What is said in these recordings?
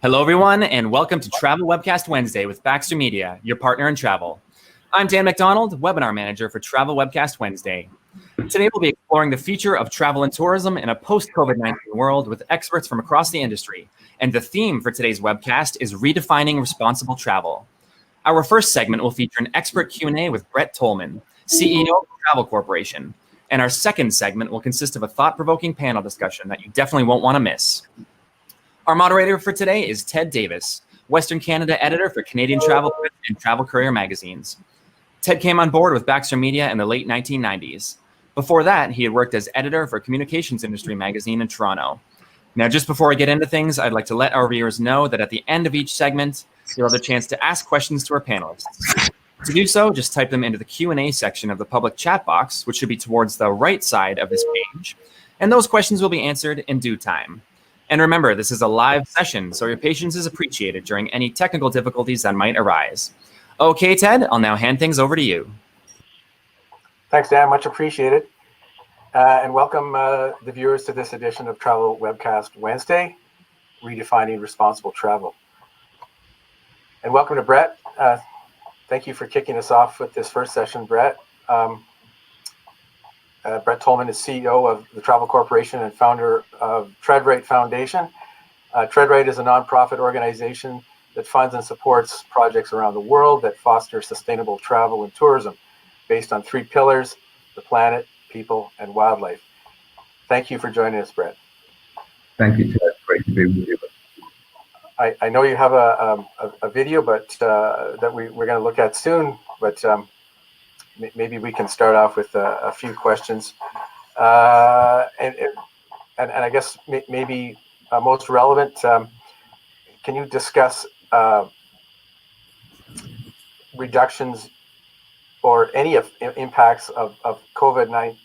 Hello, everyone, and welcome to Travel Webcast Wednesday with Baxter Media, your partner in travel. I'm Dan McDonald, Webinar Manager for Travel Webcast Wednesday. Today, we'll be exploring the future of travel and tourism in a post-COVID-19 world with experts from across the industry. And the theme for today's webcast is Redefining Responsible Travel. Our first segment will feature an expert Q&A with Brett Tolman, CEO of Travel Corporation. And our second segment will consist of a thought-provoking panel discussion that you definitely won't want to miss. Our moderator for today is Ted Davis, Western Canada editor for Canadian Travel and Travel Courier magazines. Ted came on board with Baxter Media in the late 1990s. Before that, he had worked as editor for Communications Industry magazine in Toronto. Now, just before I get into things, I'd like to let our viewers know that at the end of each segment, you'll have the chance to ask questions to our panelists. To do so, just type them into the Q&A section of the public chat box, which should be towards the right side of this page, and those questions will be answered in due time. And remember, this is a live session, so your patience is appreciated during any technical difficulties that might arise. Okay, Ted, I'll now hand things over to you. Thanks, Dan. Much appreciated. And welcome the viewers to this edition of Travel Webcast Wednesday, Redefining Responsible Travel. And welcome to Brett. Thank you for kicking us off with this first session, Brett. Brett Tolman is CEO of the Travel Corporation and founder of TreadRight Foundation. TreadRight is a nonprofit organization that funds and supports projects around the world that foster sustainable travel and tourism based on three pillars: the planet, people, and wildlife. Thank you for joining us, Brett. Thank you, Ted. Great to be with you. I know you have a video, but that we're going to look at soon, but maybe we can start off with a few questions. And I guess maybe most relevant, can you discuss reductions or any impacts of COVID-19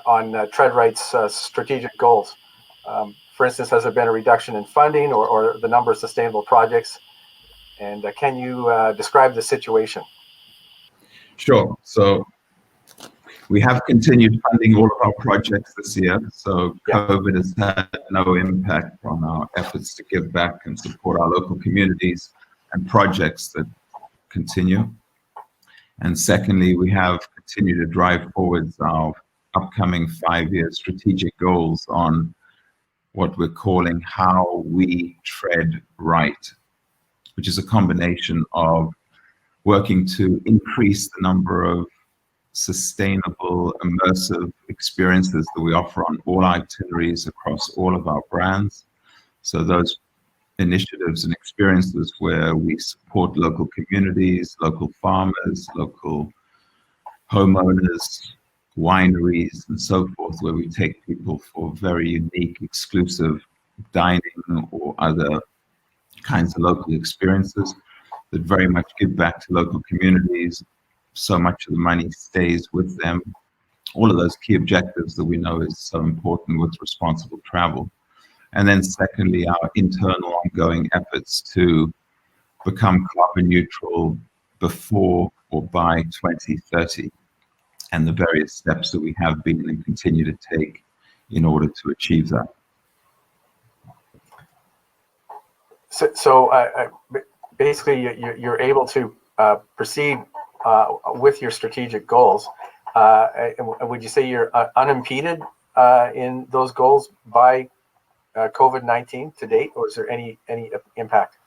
on TreadRight's strategic goals? For instance, has there been a reduction in funding or the number of sustainable projects? And can you describe the situation? Sure. So we have continued funding all of our projects this year. So COVID has had no impact on our efforts to give back and support our local communities and projects that continue. And secondly, we have continued to drive forwards our upcoming 5-year strategic goals on what we're calling How We Tread Right, which is a combination of working to increase the number of sustainable, immersive experiences that we offer on all itineraries across all of our brands. So those initiatives and experiences where we support local communities, local farmers, local homeowners, wineries, and so forth, where we take people for very unique, exclusive dining or other kinds of local experiences that very much give back to local communities. So much of the money stays with them. All of those key objectives that we know is so important with responsible travel. And then secondly, our internal ongoing efforts to become carbon neutral before or by 2030, and the various steps that we have been and continue to take in order to achieve that. So basically, you're able to proceed with your strategic goals. Would you say you're unimpeded in those goals by COVID-19 to date, or is there any impact?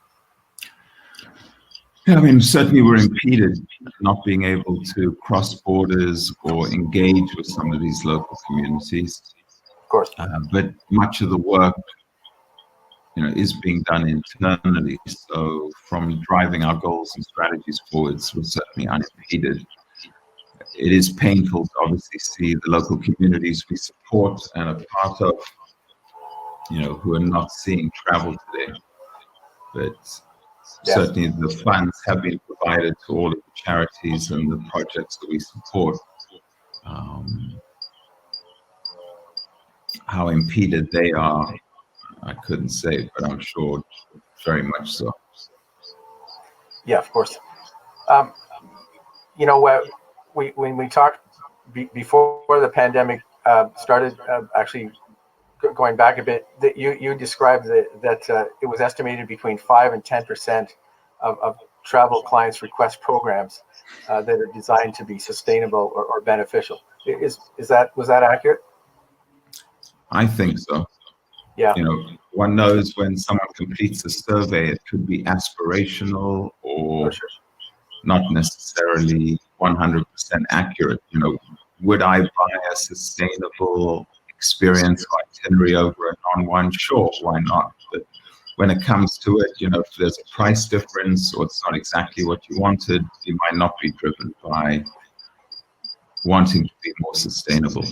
Yeah, I mean, certainly we're impeded not being able to cross borders or engage with some of these local communities. Of course. But much of the work, is being done internally. So from driving our goals and strategies forwards, we're certainly unimpeded. It is painful to obviously see the local communities we support and are part of, who are not seeing travel today. But certainly the funds have been provided to all of the charities and the projects that we support. How impeded they are, I couldn't say, but I'm sure very much so. Yeah, of course. When we talked before the pandemic started actually going back a bit, that you described that it was estimated between 5 and 10% of travel clients request programs that are designed to be sustainable or beneficial. Was that accurate? I think so. Yeah. One knows when someone completes a survey, it could be aspirational or not necessarily 100% accurate. Would I buy a sustainable experience or itinerary over a non-one? Sure, why not? But when it comes to it, if there's a price difference or it's not exactly what you wanted, you might not be driven by wanting to be more sustainable.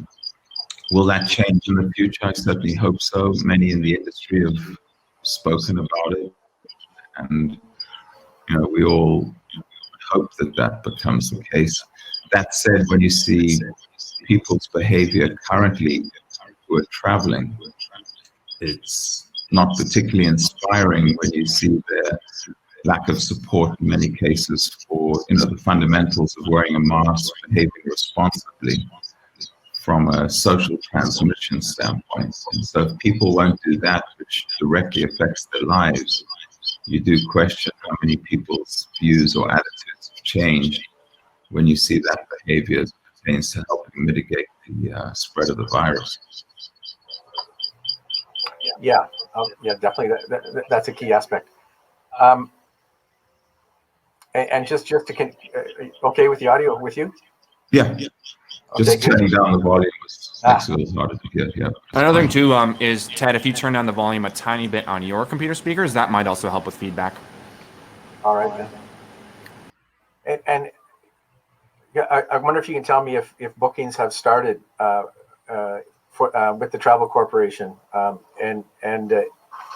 Will that change in the future? I certainly hope so. Many in the industry have spoken about it, and we all hope that becomes the case. That said, when you see people's behavior currently who are traveling, it's not particularly inspiring when you see their lack of support in many cases for the fundamentals of wearing a mask, behaving responsibly from a social transmission standpoint. And so if people won't do that, which directly affects their lives, you do question how many people's views or attitudes have changed when you see that behavior as it pertains to helping mitigate the spread of the virus. Yeah, definitely. That's a key aspect. And just to okay with the audio with you? Yeah. Just turning down the volume makes it a little harder to hear. Yeah. Another thing too is, Ted, if you turn down the volume a tiny bit on your computer speakers, that might also help with feedback. All right, then. And I wonder if you can tell me if bookings have started with the Travel Corporation, and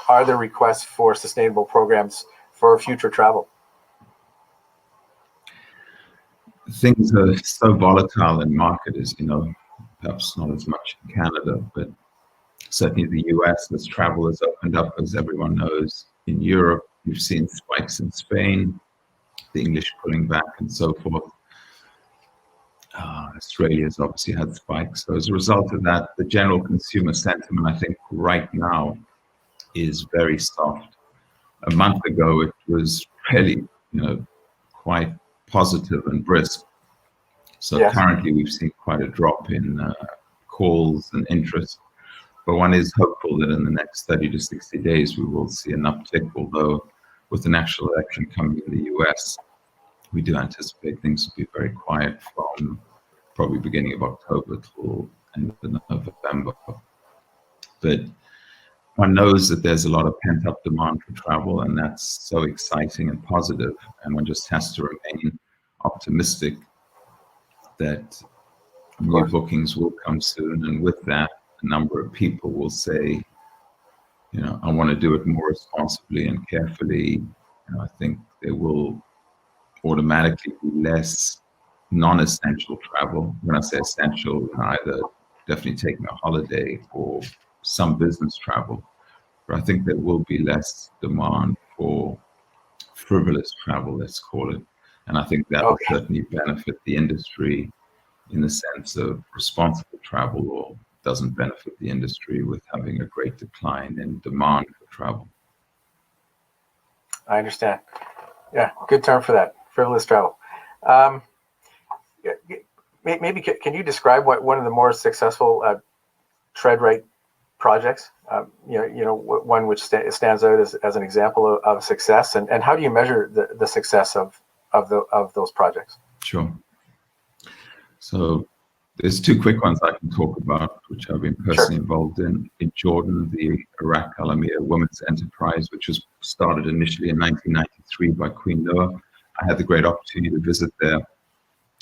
are there requests for sustainable programs for future travel? Things are so volatile in market, as perhaps not as much in Canada, but certainly the US, as travel has opened up, as everyone knows. In Europe, you've seen spikes in Spain, the English pulling back and so forth. Australia's obviously had spikes. So as a result of that, the general consumer sentiment, I think right now, is very soft. A month ago, it was really, quite positive and brisk. So yes. Currently we've seen quite a drop in calls and interest, but one is hopeful that in the next 30 to 60 days we will see an uptick, although with the national election coming in the US, we do anticipate things to be very quiet from probably beginning of October till end of November. But one knows that there's a lot of pent-up demand for travel, and that's so exciting and positive, and one just has to remain optimistic that new bookings will come soon, and with that, a number of people will say, I want to do it more responsibly and carefully. I think there will automatically be less non-essential travel. When I say essential, either definitely taking a holiday or some business travel, but I think there will be less demand for frivolous travel, let's call it. And I think that will certainly benefit the industry in the sense of responsible travel, or doesn't benefit the industry with having a great decline in demand for travel. I understand. Yeah, good term for that, frivolous travel. Maybe can you describe what one of the more successful tread right projects, one which stands out as an example of success, and how do you measure the success of those projects? Sure. So there's two quick ones I can talk about, which I've been personally involved in. In Jordan, the Iraq Alamia Women's Enterprise, which was started initially in 1993 by Queen Noah. I had the great opportunity to visit there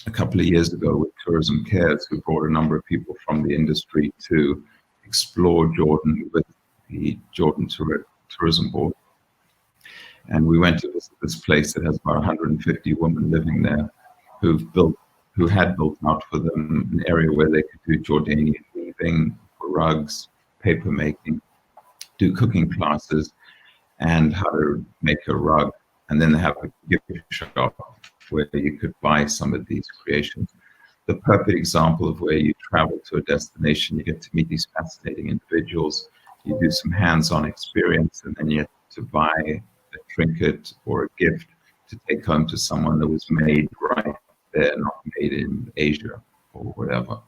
a couple of years ago with Tourism Cares, who brought a number of people from the industry to explore Jordan with the Jordan Tourism Board. And we went to visit this place that has about 150 women living there who had built out for them an area where they could do Jordanian weaving, rugs, paper making, do cooking classes, and how to make a rug. And then they have a gift shop where you could buy some of these creations. the perfect example of where you travel to a destination, you get to meet these fascinating individuals, you do some hands-on experience, and then you have to buy a trinket or a gift to take home to someone that was made right there, not made in Asia or whatever.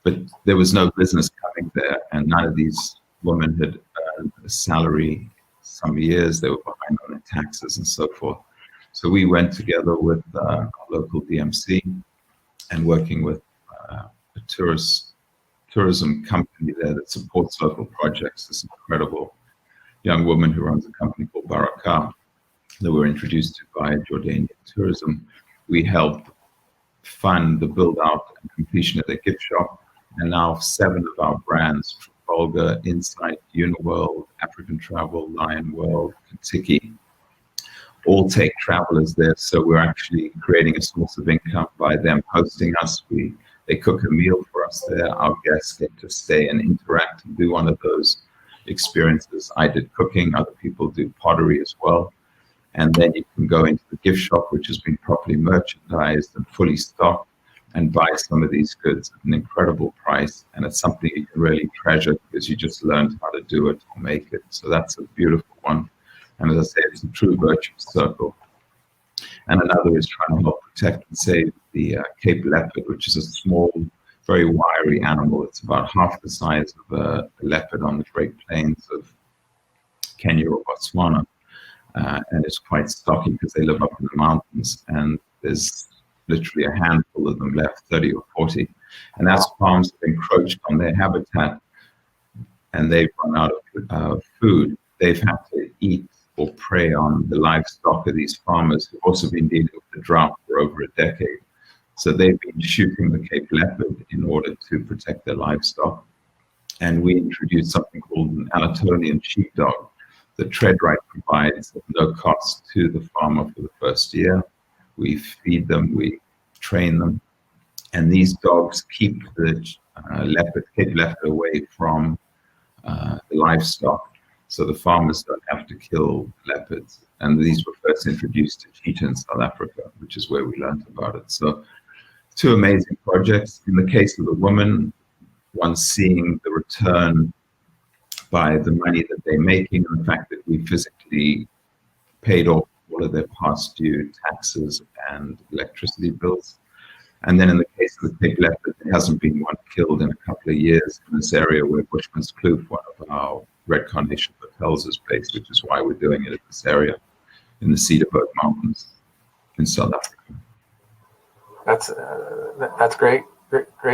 But there was no business coming there, and none of these women had earned a salary some years. They were behind on their taxes and so forth. So we went together with our local DMC and working with a tourism company there that supports local projects. This incredible young woman who runs a company called Baraka that we're introduced to by Jordanian Tourism. We helped fund the build out and completion of their gift shop. And now 7 of our brands, Trafalgar, Insight, Uniworld, African Travel, Lion World, Kentucky, all take travelers there. So we're actually creating a source of income by them hosting us. They cook a meal for us there. Our guests get to stay and interact and do one of those experiences. I did cooking, other people do pottery as well. And then you can go into the gift shop, which has been properly merchandised and fully stocked, and buy some of these goods at an incredible price. And it's something you can really treasure because you just learned how to do it or make it. So that's a beautiful one. And as I say, it's a true virtuous circle. And another is trying to help protect and save the Cape Leopard, which is a small, very wiry animal. It's about half the size of a leopard on the Great Plains of Kenya or Botswana. And it's quite stocky because they live up in the mountains. And there's literally a handful of them left, 30 or 40. And as farms have encroached on their habitat and they've run out of food, they've had to eat or prey on the livestock of these farmers who've also been dealing with the drought for over a decade. So they've been shooting the Cape Leopard in order to protect their livestock. And we introduced something called an Anatolian sheepdog that TreadRight provides at no cost to the farmer for the first year. We feed them, we train them, and these dogs keep the Cape Leopard away from the livestock. So the farmers don't have to kill leopards. And these were first introduced to cheetah in South Africa, which is where we learned about it. So 2 amazing projects. In the case of the woman, one seeing the return by the money that they're making and the fact that we physically paid off all of their past due taxes and electricity bills. And then in the case of the Cape Leopard, there hasn't been one killed in a couple of years in this area where Bushman's Kloof, one of our Red Carnation hotels, is based, which is why we're doing it in this area in the Cedarburg Mountains in South Africa. That's great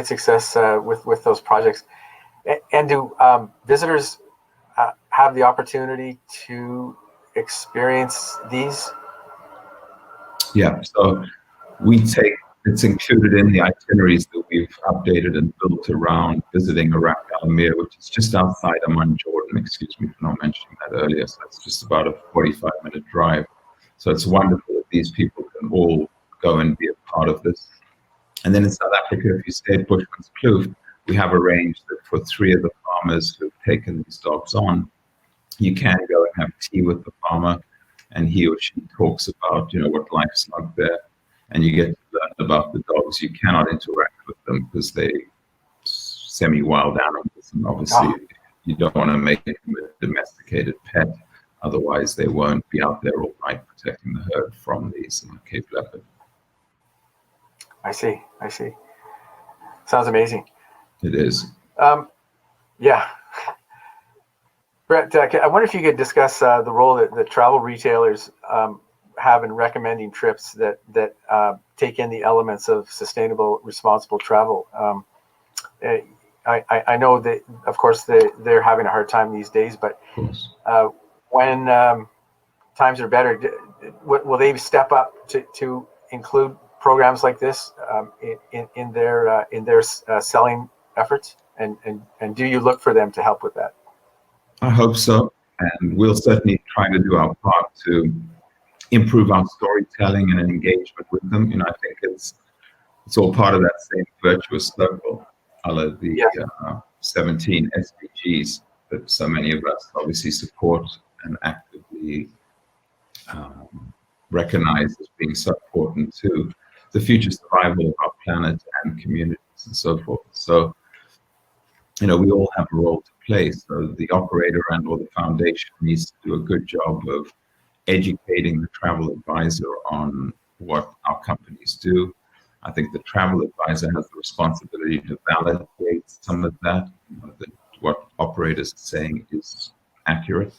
success with those projects. And do visitors have the opportunity to experience these? Yeah, so it's included in the itineraries that we've updated and built around visiting Iraq Al-Amir, which is just outside Amman, Jordan. Excuse me for not mentioning that earlier. So it's just about a 45-minute drive. So it's wonderful that these people can all go and be a part of this. And then in South Africa, if you stay at Bushman's Kloof, we have arranged that for 3 of the farmers who've taken these dogs on, you can go and have tea with the farmer, and he or she talks about, what life's like there, and you get to learn about the dogs. You cannot interact with them because they're semi-wild animals, and obviously you don't want to make them a domesticated pet, otherwise they won't be out there all night protecting the herd from these Cape Leopard. I see. Sounds amazing. It is. Yeah. Brett, I wonder if you could discuss the role that travel retailers have in recommending trips that take in the elements of sustainable, responsible travel. I know that, of course, they're having a hard time these days, but when times are better, will they step up to include programs like this in their selling efforts? And do you look for them to help with that? I hope so, and we'll certainly try to do our part to improve our storytelling and engagement with them. I think it's all part of that same virtuous circle, of the 17 SDGs that so many of us obviously support and actively recognize as being so important too. the future survival of our planet and communities and so forth. So, we all have a role to play. So the operator and or the foundation needs to do a good job of educating the travel advisor on what our companies do. I think the travel advisor has the responsibility to validate some of that, that what operators are saying is accurate.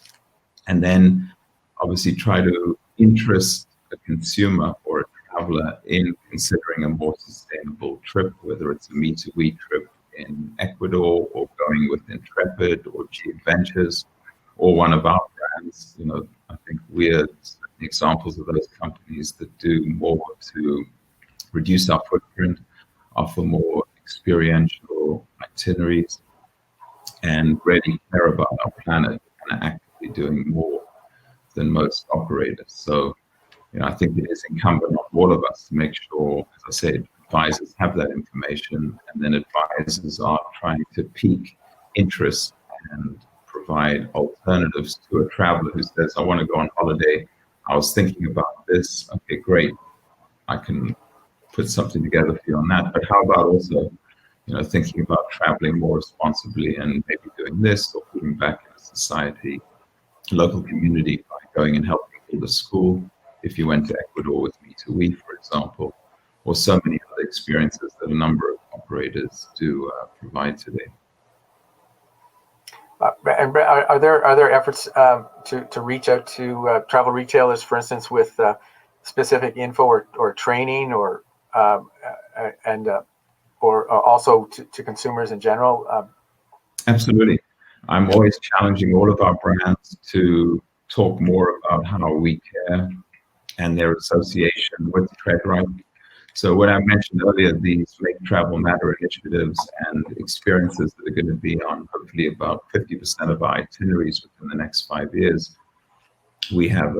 And then obviously try to interest a consumer or a traveler in considering a more sustainable trip, whether it's a Me2We trip in Ecuador or going with Intrepid or G Adventures or one of our brands. I think we're examples of those companies that do more to reduce our footprint, offer more experiential itineraries, and really care about our planet and are actively doing more than most operators. So, I think it is incumbent on all of us to make sure, as I said, advisors have that information, and then advisors are trying to pique interest and provide alternatives to a traveler who says, I want to go on holiday. I was thinking about this. Okay, great. I can put something together for you on that. But how about also, thinking about traveling more responsibly and maybe doing this or giving back in society, local community by going and helping build a school. If you went to Ecuador with Me2We, for example, or so many other experiences that a number of operators do provide today. And are there efforts to reach out to travel retailers, for instance, with specific info or training, or also to consumers in general? Absolutely. I'm always challenging all of our brands to talk more about how we care and their association with TreadRight. So what I mentioned earlier, these Make Travel Matter initiatives and experiences that are going to be on hopefully about 50% of our itineraries within the next 5 years. We have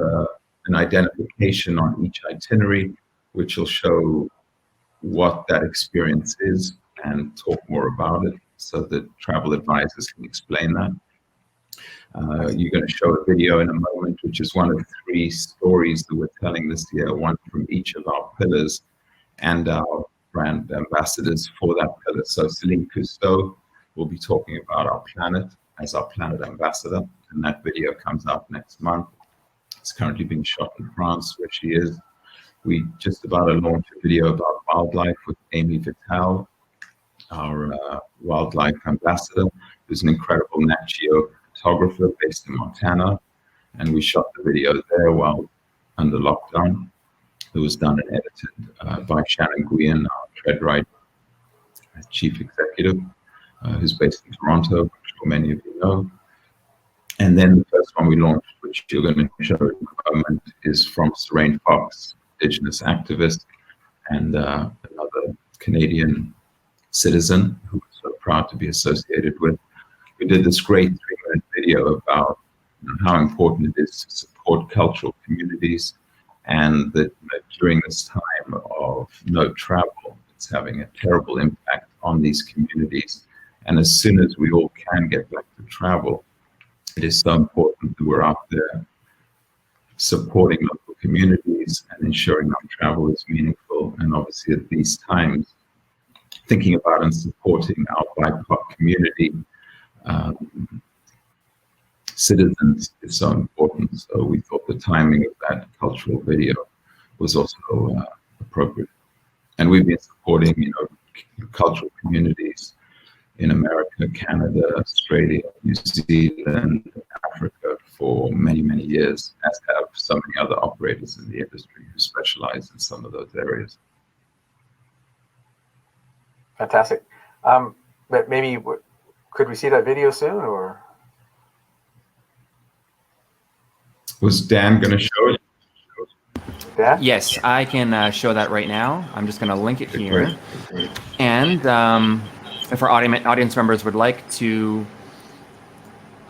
an identification on each itinerary, which will show what that experience is and talk more about it so that travel advisors can explain that. You're going to show a video in a moment, which is one of 3 stories that we're telling this year, one from each of our pillars and our brand ambassadors for that pillar. So Celine Cousteau will be talking about our planet as our planet ambassador, and that video comes out next month. It's currently being shot in France, where she is. We just about to launch a video about wildlife with Amy Vital, our wildlife ambassador, who's an incredible Nat Geo photographer based in Montana, and we shot the video there while under lockdown. It was done and edited by Shannon Guian, our TreadRight chief executive, who's based in Toronto, I'm sure many of you know. And then the first one we launched, which you're going to show in a moment, is from Serene Fox, Indigenous activist and another Canadian citizen who was so proud to be associated with. We did this great 3-minute video about how important it is to support cultural communities, and that during this time of no travel, it's having a terrible impact on these communities. And as soon as we all can get back to travel, it is so important that we're out there supporting local communities and ensuring our travel is meaningful. And obviously at these times, thinking about and supporting our BIPOC community citizens is so important. So we thought the timing of that cultural video was also appropriate. And we've been supporting, cultural communities in America, Canada, Australia, New Zealand, Africa for many, many years, as have so many other operators in the industry who specialize in some of those areas. Fantastic. But maybe could we see that video soon, or? Was Dan going to show it? Dan? Yes, I can show that right now. I'm just going to link it here. And if our audience members would like to,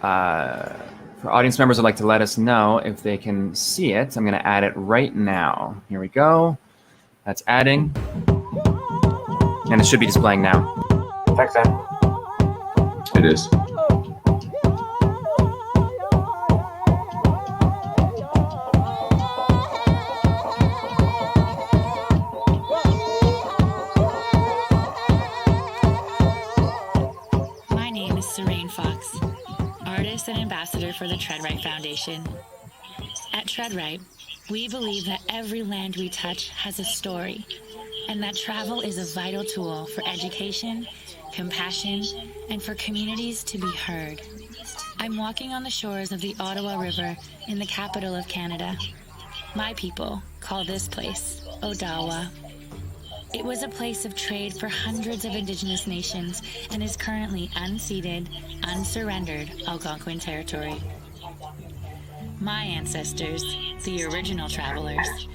let us know if they can see it, I'm going to add it right now. Here we go. That's adding. And it should be displaying now. Thanks, Dan. It is. ambassador for the TreadRight Foundation. At TreadRight, we believe that every land we touch has a story, and that travel is a vital tool for education, compassion, and for communities to be heard. I'm walking on the shores of the Ottawa River in the capital of Canada. My people call this place Odawa. It was a place of trade for hundreds of Indigenous nations and is currently unceded, unsurrendered Algonquin territory. My ancestors, the original travelers,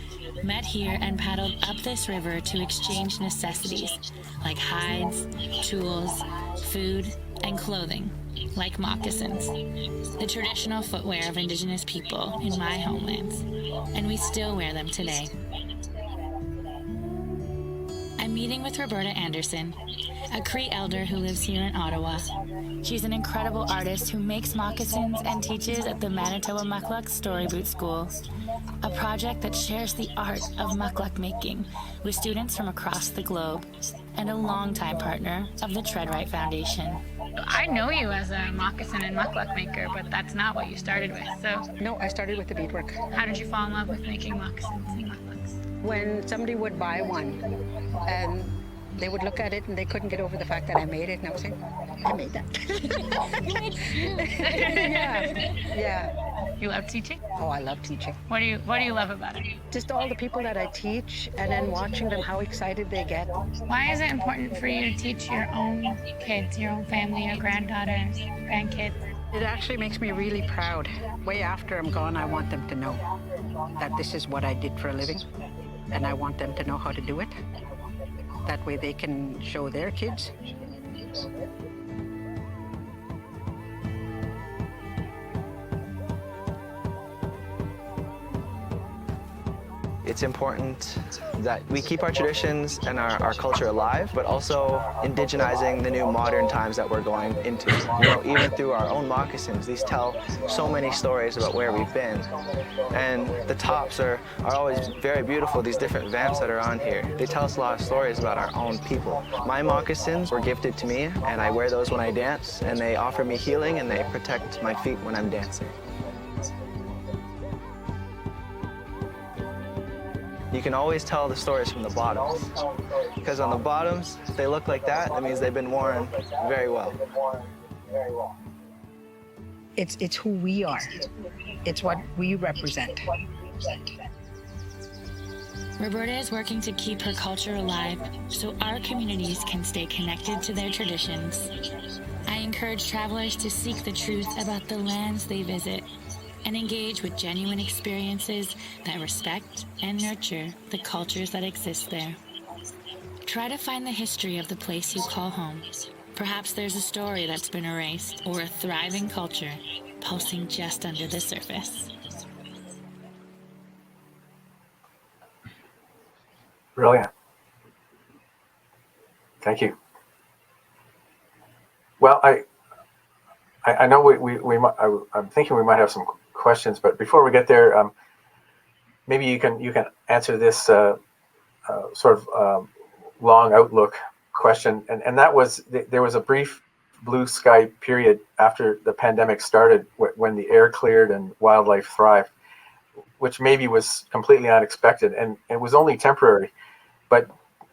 met here and paddled up this river to exchange necessities like hides, tools, food, and clothing, like moccasins, the traditional footwear of Indigenous people in my homelands, and we still wear them today. I'm meeting with Roberta Anderson, a Cree elder who lives here in Ottawa. She's an incredible artist who makes moccasins and teaches at the Manitoba Mukluk Storyboot School, a project that shares the art of mukluk making with students from across the globe, and a longtime partner of the TreadRight Foundation. I know you as a moccasin and mukluk maker, but that's not what you started with, so... No, I started with the beadwork. How did you fall in love with making moccasins and mukluks? When somebody would buy one, and they would look at it and they couldn't get over the fact that I made it, and I would say, I made that. You made shoes. Yeah. You love teaching? Oh, I love teaching. What do you love about it? Just all the people that I teach, and then watching them, how excited they get. Why is it important for you to teach your own kids, your own family, your granddaughters, grandkids? It actually makes me really proud. Way after I'm gone, I want them to know that this is what I did for a living, and I want them to know how to do it. That way they can show their kids. It's important that we keep our traditions and our culture alive, but also indigenizing the new modern times that we're going into. You know, even through our own moccasins, these tell so many stories about where we've been. And the tops are always very beautiful, these different vamps that are on here. They tell us a lot of stories about our own people. My moccasins were gifted to me, and I wear those when I dance, and they offer me healing, and they protect my feet when I'm dancing. You can always tell the stories from the bottoms, because on the bottoms, if they look like that, that means they've been worn very well. It's who we are. It's what we represent. Roberta is working to keep her culture alive so our communities can stay connected to their traditions. I encourage travelers to seek the truth about the lands they visit and engage with genuine experiences that respect and nurture the cultures that exist there. Try to find the history of the place you call home. Perhaps there's a story that's been erased, or a thriving culture pulsing just under the surface. Brilliant. Thank you. Well, I know we might, I'm thinking we might have some questions, but before we get there, maybe you can answer this sort of long outlook question, and that was there was a brief blue sky period after the pandemic started when the air cleared and wildlife thrived, which maybe was completely unexpected, and it was only temporary. But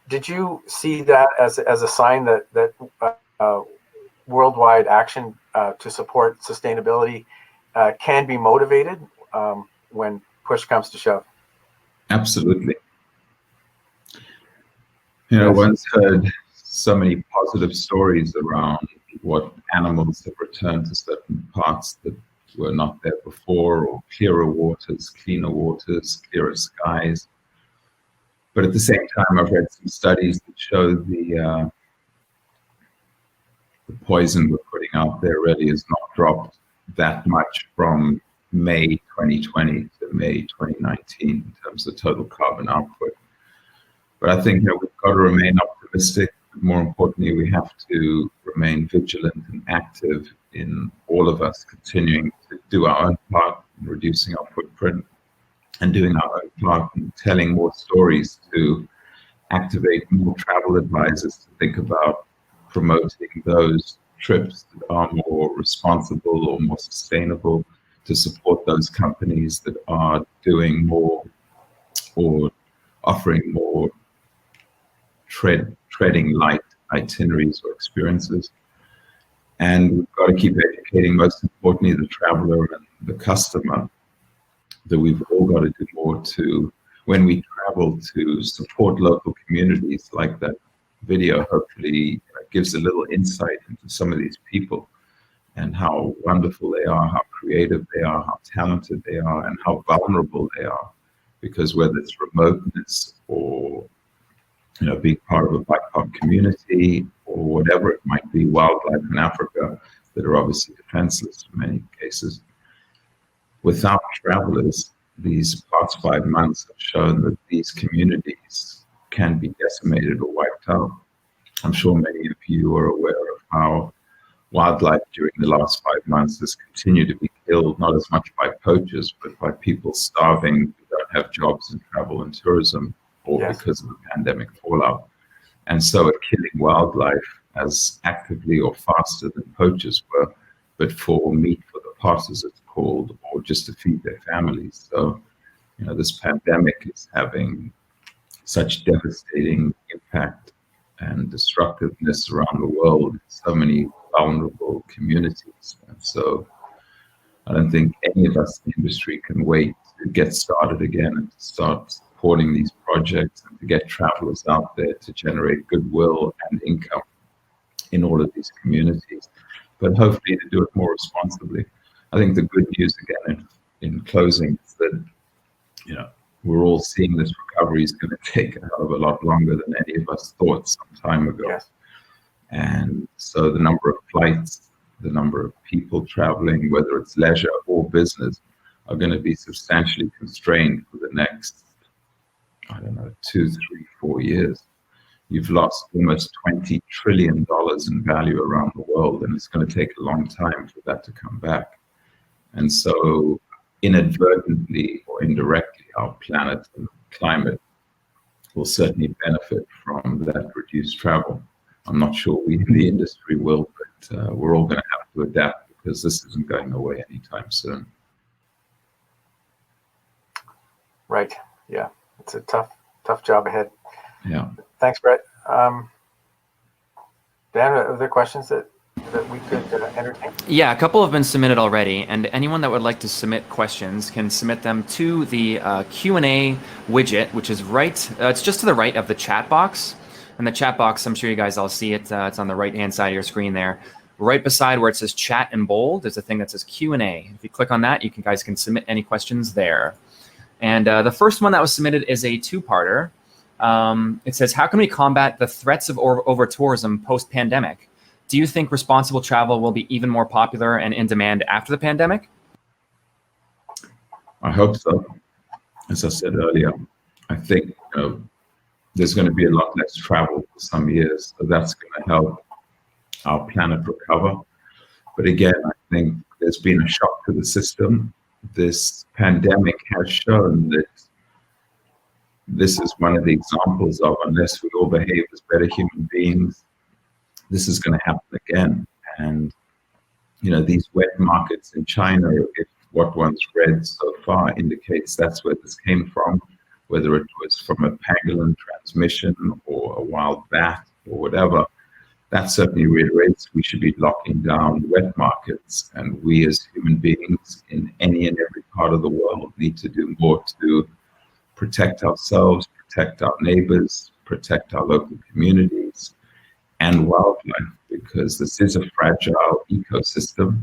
did you see that as a sign that worldwide action to support sustainability can be motivated when push comes to shove? Absolutely. You know, once heard so many positive stories around what animals have returned to certain parts that were not there before, or clearer waters, cleaner waters, clearer skies. But at the same time, I've read some studies that show the poison we're putting out there really has not dropped that much from May 2020 to May 2019 in terms of total carbon output. But I think that we've got to remain optimistic. More importantly, we have to remain vigilant and active in all of us continuing to do our own part in reducing our footprint and doing our own part in telling more stories to activate more travel advisors to think about promoting those trips that are more responsible or more sustainable, to support those companies that are doing more or offering more treading light itineraries or experiences. And we've got to keep educating, most importantly, the traveler and the customer, that we've all got to do more to, when we travel, to support local communities. Like that video hopefully gives a little insight into some of these people and how wonderful they are, how creative they are, how talented they are, and how vulnerable they are. Because whether it's remoteness or being part of a BIPOC community or whatever it might be, wildlife in Africa that are obviously defenseless in many cases. Without travelers, these past 5 months have shown that these communities can be decimated or wiped out. I'm sure many of you are aware of how wildlife during the last 5 months has continued to be killed, not as much by poachers, but by people starving who don't have jobs in travel and tourism, or because of the pandemic fallout. And so are killing wildlife as actively or faster than poachers were, but for meat for the pot, as it's called, or just to feed their families. So, this pandemic is having such devastating impact and destructiveness around the world, so many vulnerable communities. And so I don't think any of us in the industry can wait to get started again and to start supporting these projects and to get travelers out there to generate goodwill and income in all of these communities, but hopefully to do it more responsibly. I think the good news, again, in closing, is that we're all seeing this recovery is going to take a hell of a lot longer than any of us thought some time ago. Yes. And so the number of flights, the number of people traveling, whether it's leisure or business, are going to be substantially constrained for the next, 2, 3, 4 years. You've lost almost $20 trillion in value around the world, and it's going to take a long time for that to come back. And so inadvertently or indirectly, our planet and climate will certainly benefit from that reduced travel. I'm not sure we in the industry will, but we're all going to have to adapt, because this isn't going away anytime soon. Right. Yeah. It's a tough job ahead. Yeah. Thanks, Brett. Dan, are there questions that we could entertain? Yeah, a couple have been submitted already, and anyone that would like to submit questions can submit them to the Q&A widget, which is it's just to the right of the chat box. And the chat box, I'm sure you guys all see it. It's on the right-hand side of your screen there. Right beside where it says chat in bold, there's a thing that says Q&A. If you click on that, you guys can submit any questions there. And the first one that was submitted is a two-parter. It says, how can we combat the threats of over-tourism post-pandemic? Do you think responsible travel will be even more popular and in demand after the pandemic? I hope so. As I said earlier, I think there's going to be a lot less travel for some years, so that's going to help our planet recover. But again, I think there's been a shock to the system. This pandemic has shown that this is one of the examples of, unless we all behave as better human beings, this is going to happen again. And, these wet markets in China, if what one's read so far indicates that's where this came from, whether it was from a pangolin transmission or a wild bat or whatever, that certainly reiterates we should be locking down wet markets. And we as human beings in any and every part of the world need to do more to protect ourselves, protect our neighbors, protect our local communities and wildlife, because this is a fragile ecosystem.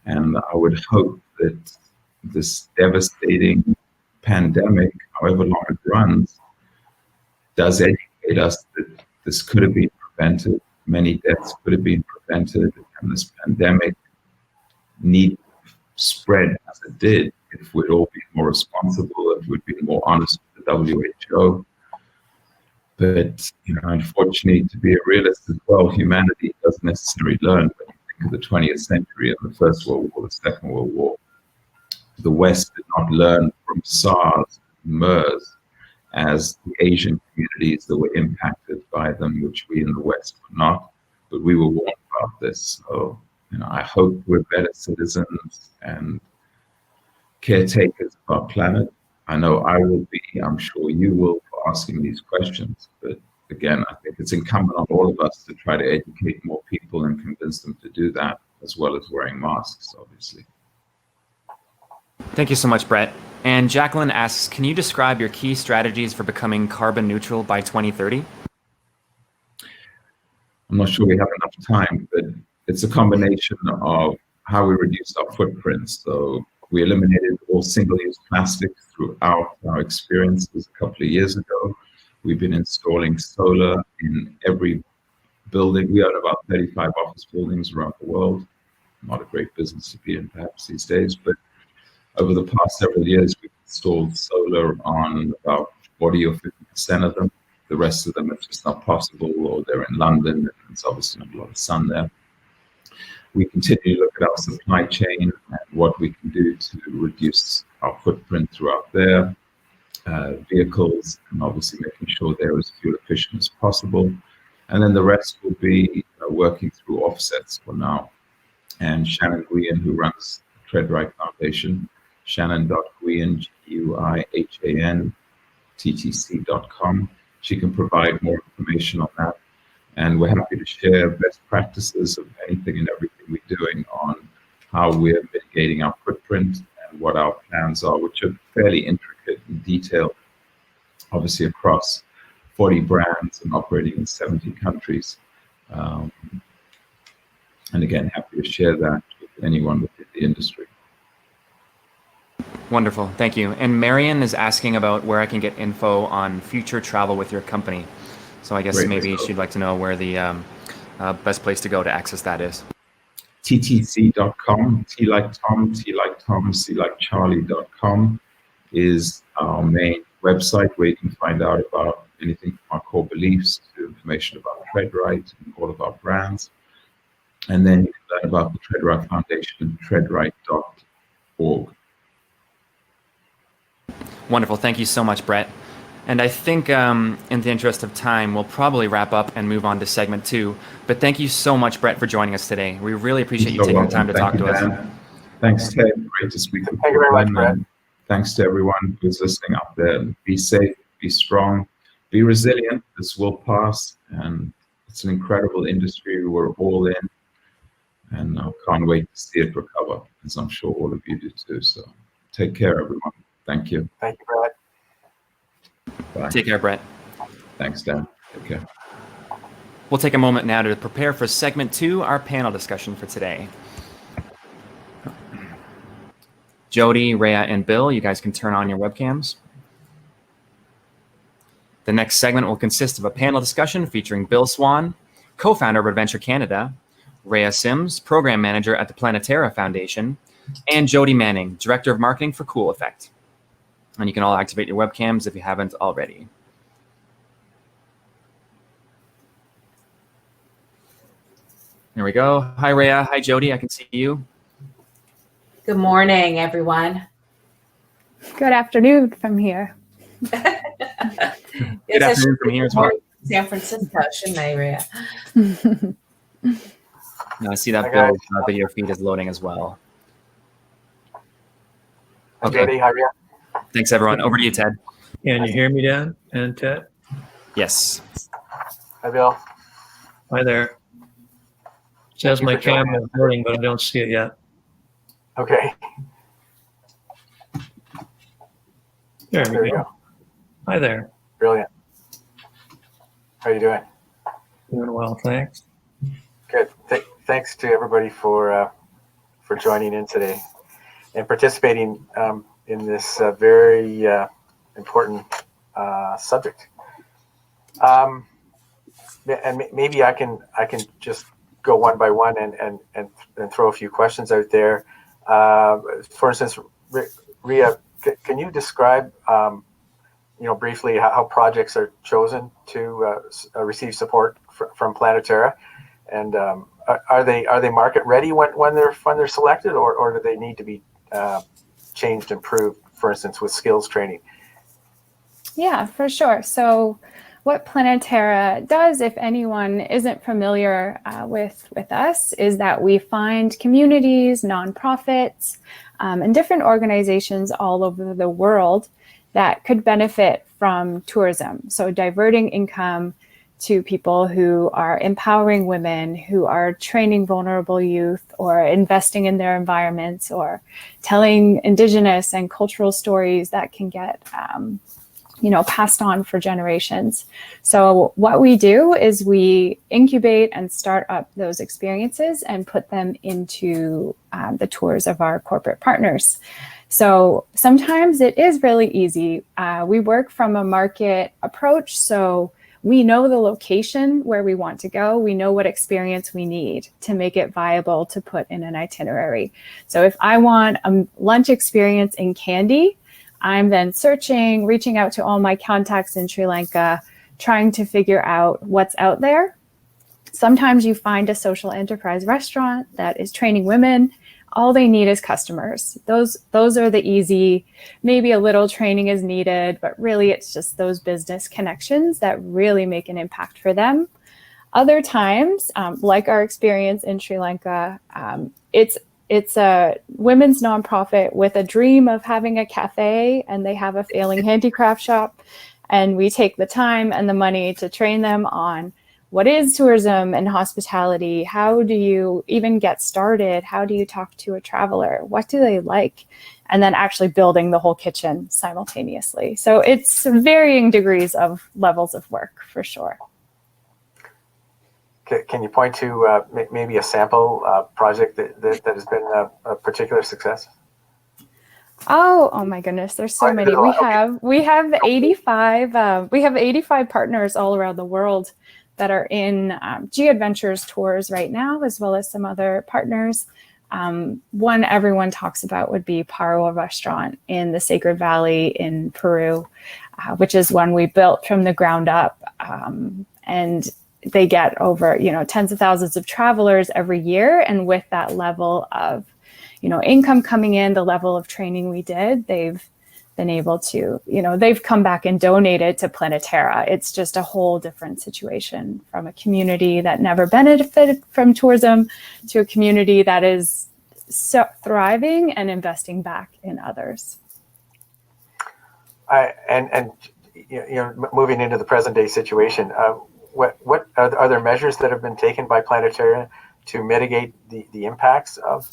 And I would hope that this devastating pandemic, however long it runs, does educate us that this could have been prevented. Many deaths could have been prevented, and this pandemic need spread as it did if we'd all been more responsible, if we'd been more honest with the WHO. But, unfortunately, to be a realist as well, humanity doesn't necessarily learn. When you think of the 20th century and the First World War, the Second World War, the West did not learn from SARS, MERS, as the Asian communities that were impacted by them, which we in the West were not. But we were warned about this. So, I hope we're better citizens and caretakers of our planet. I know I will be, I'm sure you will, for asking these questions. But again, I think it's incumbent on all of us to try to educate more people and convince them to do that, as well as wearing masks, obviously. Thank you so much, Brett. And Jacqueline asks, can you describe your key strategies for becoming carbon neutral by 2030? I'm not sure we have enough time, but it's a combination of how we reduced our footprint. So we eliminated all single-use plastics throughout our experiences a couple of years ago. We've been installing solar in every building. We own about 35 office buildings around the world. Not a great business to be in perhaps these days, but over the past several years, we've installed solar on about 40 or 50% of them. The rest of them, it's just not possible, or they're in London, and it's obviously not a lot of sun there. We continue to look at our supply chain and what we can do to reduce our footprint throughout their vehicles, and obviously making sure they're as fuel efficient as possible. And then the rest will be working through offsets for now. And Shannon Guian, who runs TreadRight Foundation, Shannon.Guian, Guihan, ttc.com. She can provide more information on that. And we're happy to share best practices of anything and everything we're doing on how we're mitigating our footprint and what our plans are, which are fairly intricate and detailed, obviously across 40 brands and operating in 70 countries. And again, happy to share that with anyone within the industry. Wonderful, thank you. And Marion is asking about where I can get info on future travel with your company. So I guess Great. maybe she'd like to know where the best place to go to access that is. ttc.com, T like Tom, T like Tom, C like Charlie.com is our main website where you can find out about anything from our core beliefs to information about TreadRight and all of our brands. And then you can learn about the TreadRight Foundation, treadright.org. Wonderful. Thank you so much, Brett. And I think in the interest of time, we'll probably wrap up and move on to segment 2. But thank you so much, Brett, for joining us today. We really appreciate you taking the time to talk to us. Thanks, Ted. Great to speak with you. Thank you very much, Brett. Thanks to everyone who's listening out there. Be safe, be strong, be resilient. This will pass. And it's an incredible industry we're all in. And I can't wait to see it recover, as I'm sure all of you do too. So take care, everyone. Thank you. Thank you, Brett. Bye. Take care, Brett. Thanks, Dan. Take care. We'll take a moment now to prepare for segment 2, our panel discussion for today. Jody, Rhea, and Bill, you guys can turn on your webcams. The next segment will consist of a panel discussion featuring Bill Swan, co-founder of Adventure Canada, Rhea Sims, program manager at the Planetara Foundation, and Jody Manning, director of marketing for Cool Effect. And you can all activate your webcams if you haven't already. There we go. Hi, Rhea. Hi, Jody. I can see you. Good morning, everyone. Good afternoon from here. Good afternoon from here as well. San Francisco, shouldn't I, Rhea? I see that Bill's video feed is loading as well. Okay. Jody, hi, Rhea. Thanks, everyone. Over to you, Ted. Can you hear me, Dan and Ted? Yes. Hi, Bill. Hi there. It says my camera is loading, but I don't see it yet. Okay. There we go. Hi there. Brilliant. How are you doing? Doing well, thanks. Good. Thanks to everybody for joining in today and participating in this very important subject. And maybe I can just go one by one and throw a few questions out there. For instance, Rhea, can you describe briefly how projects are chosen to receive support from Planetara, and are they market ready when they're selected, or do they need to be changed, improved, for instance, with skills training? Yeah, for sure. So what Planetera does, if anyone isn't familiar with us, is that we find communities, nonprofits, and different organizations all over the world that could benefit from tourism. So diverting income to people who are empowering women, who are training vulnerable youth, or investing in their environments, or telling Indigenous and cultural stories that can get passed on for generations. So what we do is we incubate and start up those experiences and put them into the tours of our corporate partners. So sometimes it is really easy. We work from a market approach. So we know the location where we want to go. We know what experience we need to make it viable to put in an itinerary. So if I want a lunch experience in Kandy, I'm then searching, reaching out to all my contacts in Sri Lanka, trying to figure out what's out there. Sometimes you find a social enterprise restaurant that is training women. All they need is customers. Those are the easy, maybe a little training is needed, but really it's just those business connections that really make an impact for them. Other times, like our experience in Sri Lanka, it's a women's nonprofit with a dream of having a cafe, and they have a failing handicraft shop. And we take the time and the money to train them on what is tourism and hospitality? How do you even get started? How do you talk to a traveler? What do they like? And then actually building the whole kitchen simultaneously. So it's varying degrees of levels of work for sure. Can you point to maybe a sample project that has been a particular success? Oh my goodness, there's so many. We have 85 partners all around the world that are in G-Adventures tours right now, as well as some other partners. One everyone talks about would be Paro Restaurant in the Sacred Valley in Peru, which is one we built from the ground up. And they get over, tens of thousands of travelers every year. And with that level of, income coming in, the level of training we did, they've been able to, they've come back and donated to Planetera. It's just a whole different situation from a community that never benefited from tourism to a community that is so thriving and investing back in others. Moving into the present day situation, what are there measures that have been taken by Planetera to mitigate the impacts of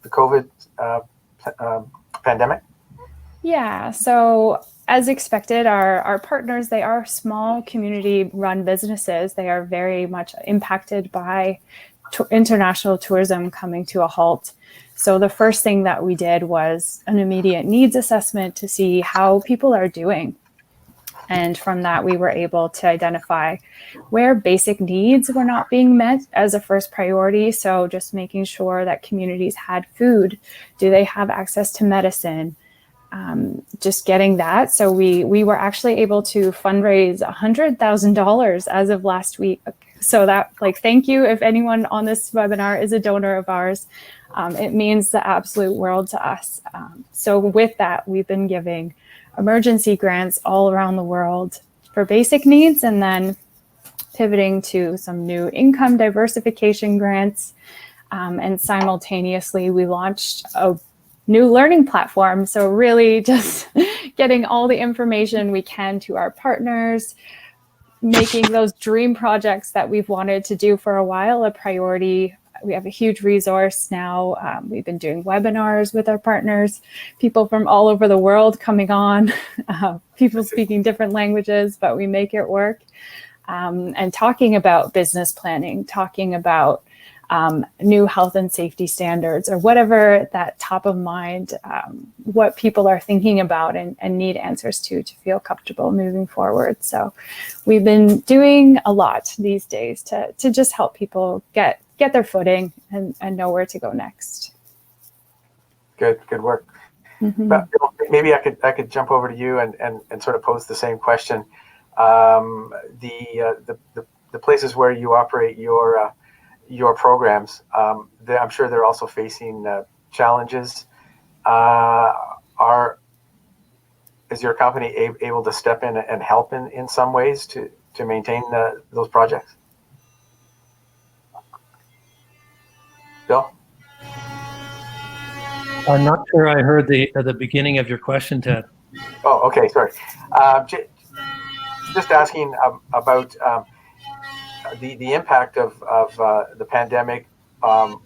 the COVID pandemic? Yeah, so as expected, our partners, they are small community-run businesses. They are very much impacted by international tourism coming to a halt. So the first thing that we did was an immediate needs assessment to see how people are doing. And from that, we were able to identify where basic needs were not being met as a first priority. So just making sure that communities had food. Do they have access to medicine? Just getting that. So we were actually able to fundraise $100,000 as of last week. So that, thank you if anyone on this webinar is a donor of ours. It means the absolute world to us. So with that, we've been giving emergency grants all around the world for basic needs, and then pivoting to some new income diversification grants. And simultaneously, we launched a new learning platform. So really just getting all the information we can to our partners, making those dream projects that we've wanted to do for a while a priority. We have a huge resource now. We've been doing webinars with our partners, people from all over the world coming on, people speaking different languages, but we make it work. And talking about business planning, talking about new health and safety standards, or whatever that top of mind, what people are thinking about and need answers to feel comfortable moving forward. So we've been doing a lot these days to just help people get their footing and know where to go next. Good work. Mm-hmm. But maybe I could jump over to you and sort of pose the same question. The places where you operate your programs, I'm sure they're also facing challenges. Is your company able to step in and help in some ways to to maintain those projects? Bill? I'm not sure I heard the beginning of your question, Ted. Oh, okay, sorry. Just asking about the impact of the pandemic on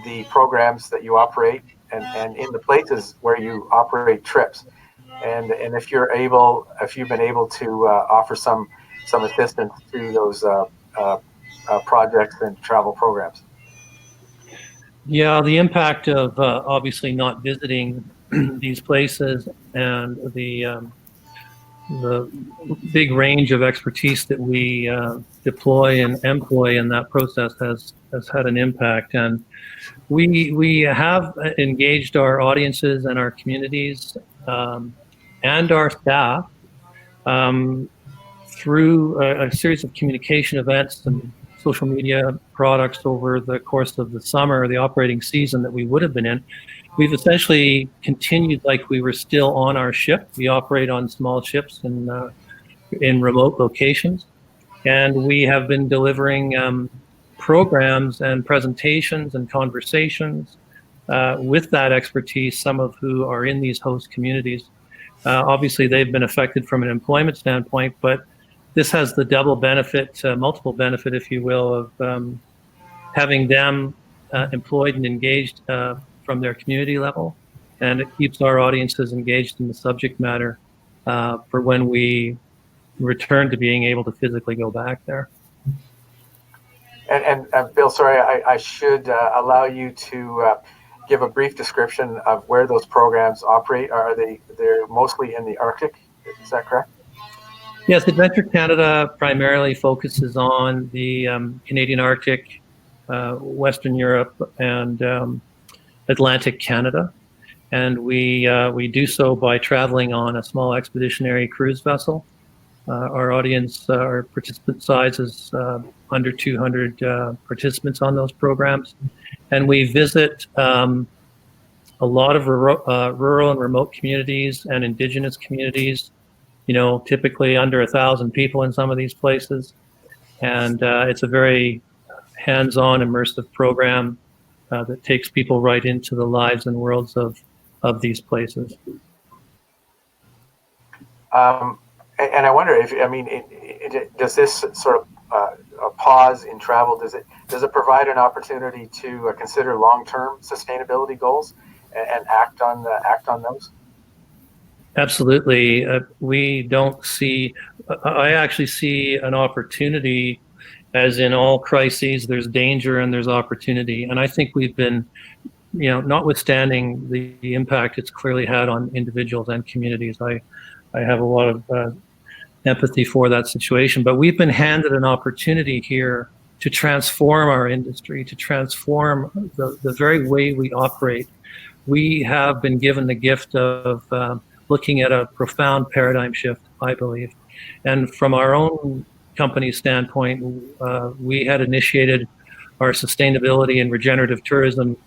the programs that you operate and in the places where you operate trips, and if you've been able to offer some assistance to those projects and travel programs. Yeah, the impact of obviously not visiting these places and the big range of expertise that we deploy and employ in that process has had an impact. And we have engaged our audiences and our communities and our staff through a series of communication events and social media products over the course of the summer, the operating season that we would have been in. We've essentially continued like we were still on our ship. We operate on small ships in remote locations, and we have been delivering programs and presentations and conversations with that expertise, some of who are in these host communities. Obviously, they've been affected from an employment standpoint, but this has the double benefit, multiple benefit, if you will, of having them employed and engaged from their community level, and it keeps our audiences engaged in the subject matter for when we return to being able to physically go back there. And Bill, sorry, I should allow you to give a brief description of where those programs operate. They're mostly in the Arctic? Is that correct? Yes, Adventure Canada primarily focuses on the Canadian Arctic, Western Europe, and Atlantic Canada. And we do so by traveling on a small expeditionary cruise vessel. Our audience, our participant size is under 200 participants on those programs. And we visit a lot of rural and remote communities and Indigenous communities, typically under 1,000 people in some of these places. And it's a very hands-on, immersive program that takes people right into the lives and worlds of these places. And I wonder does this sort of a pause in travel, does it provide an opportunity to consider long-term sustainability goals and act on those? Absolutely. I actually see an opportunity. As in all crises, there's danger and there's opportunity. And I think we've been, notwithstanding the impact it's clearly had on individuals and communities, I have a lot of empathy for that situation. But we've been handed an opportunity here to transform our industry, to transform the very way we operate. We have been given the gift of looking at a profound paradigm shift, I believe. And from our own company standpoint, we had initiated our sustainability and regenerative tourism